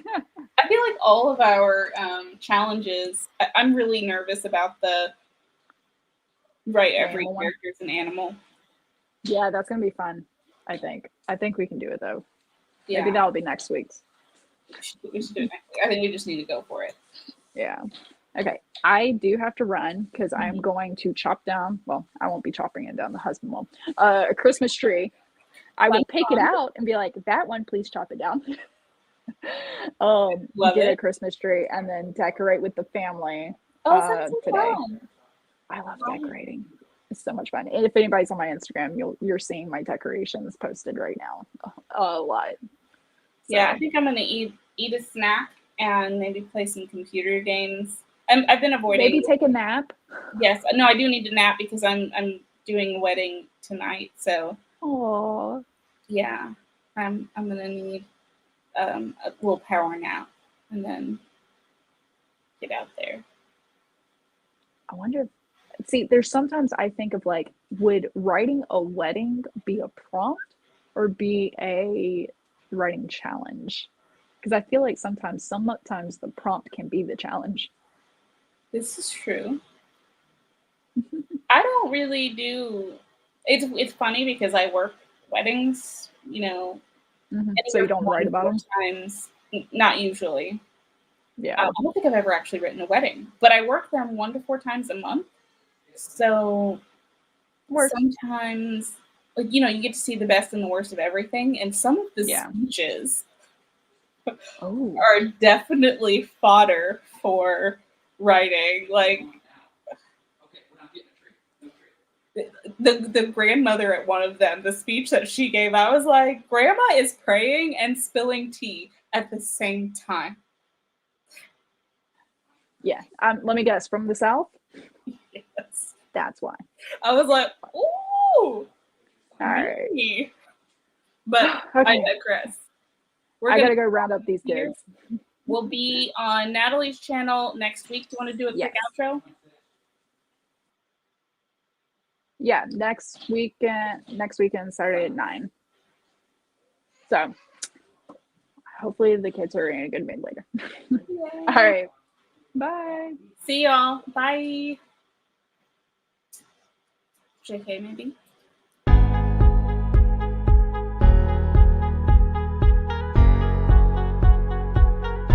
feel like all of our challenges, I'm really nervous about the write every character is an animal. Yeah, that's going to be fun, I think. I think we can do it, though. Yeah. Maybe that'll be next week's. We should do it next week. I think we just need to go for it. Yeah. Okay. I do have to run because I'm going to chop down, well, I won't be chopping it down, the husband will, a Christmas tree. I will pick it out and be like, that one, please chop it down. Get a Christmas tree and then decorate with the family today. Fun. I love decorating. It's so much fun. And if anybody's on my Instagram, you're seeing my decorations posted right now a lot. So. Yeah, I think I'm gonna eat a snack and maybe play some computer games. I've been avoiding. Maybe take a nap. Yes, no, I do need to nap because I'm doing a wedding tonight. So. Oh. Yeah, I'm gonna need a little power nap and then get out there. I wonder. See, there's sometimes I think of like, would writing a wedding be a prompt or be a writing challenge? Because I feel like sometimes the prompt can be the challenge. This is true. I don't really do. It's funny because I work weddings, So you don't write about them? Times, not usually. Yeah. I don't think I've ever actually written a wedding, but I work them 1 to 4 times a month. So sometimes, like, you get to see the best and the worst of everything. And some of the speeches are definitely fodder for writing. Like, the grandmother at one of them, the speech that she gave, I was like, Grandma is praying and spilling tea at the same time. Yeah. Let me guess, from the South? Yes. That's why. I was like, ooh. All right. But I digress. I gotta go round up these kids. We'll be on Natalie's channel next week. Do you want to do a quick outro? Yeah, next weekend, Saturday at 9. So hopefully the kids are in a good mood later. All right. Bye. See y'all. Bye. JK, maybe.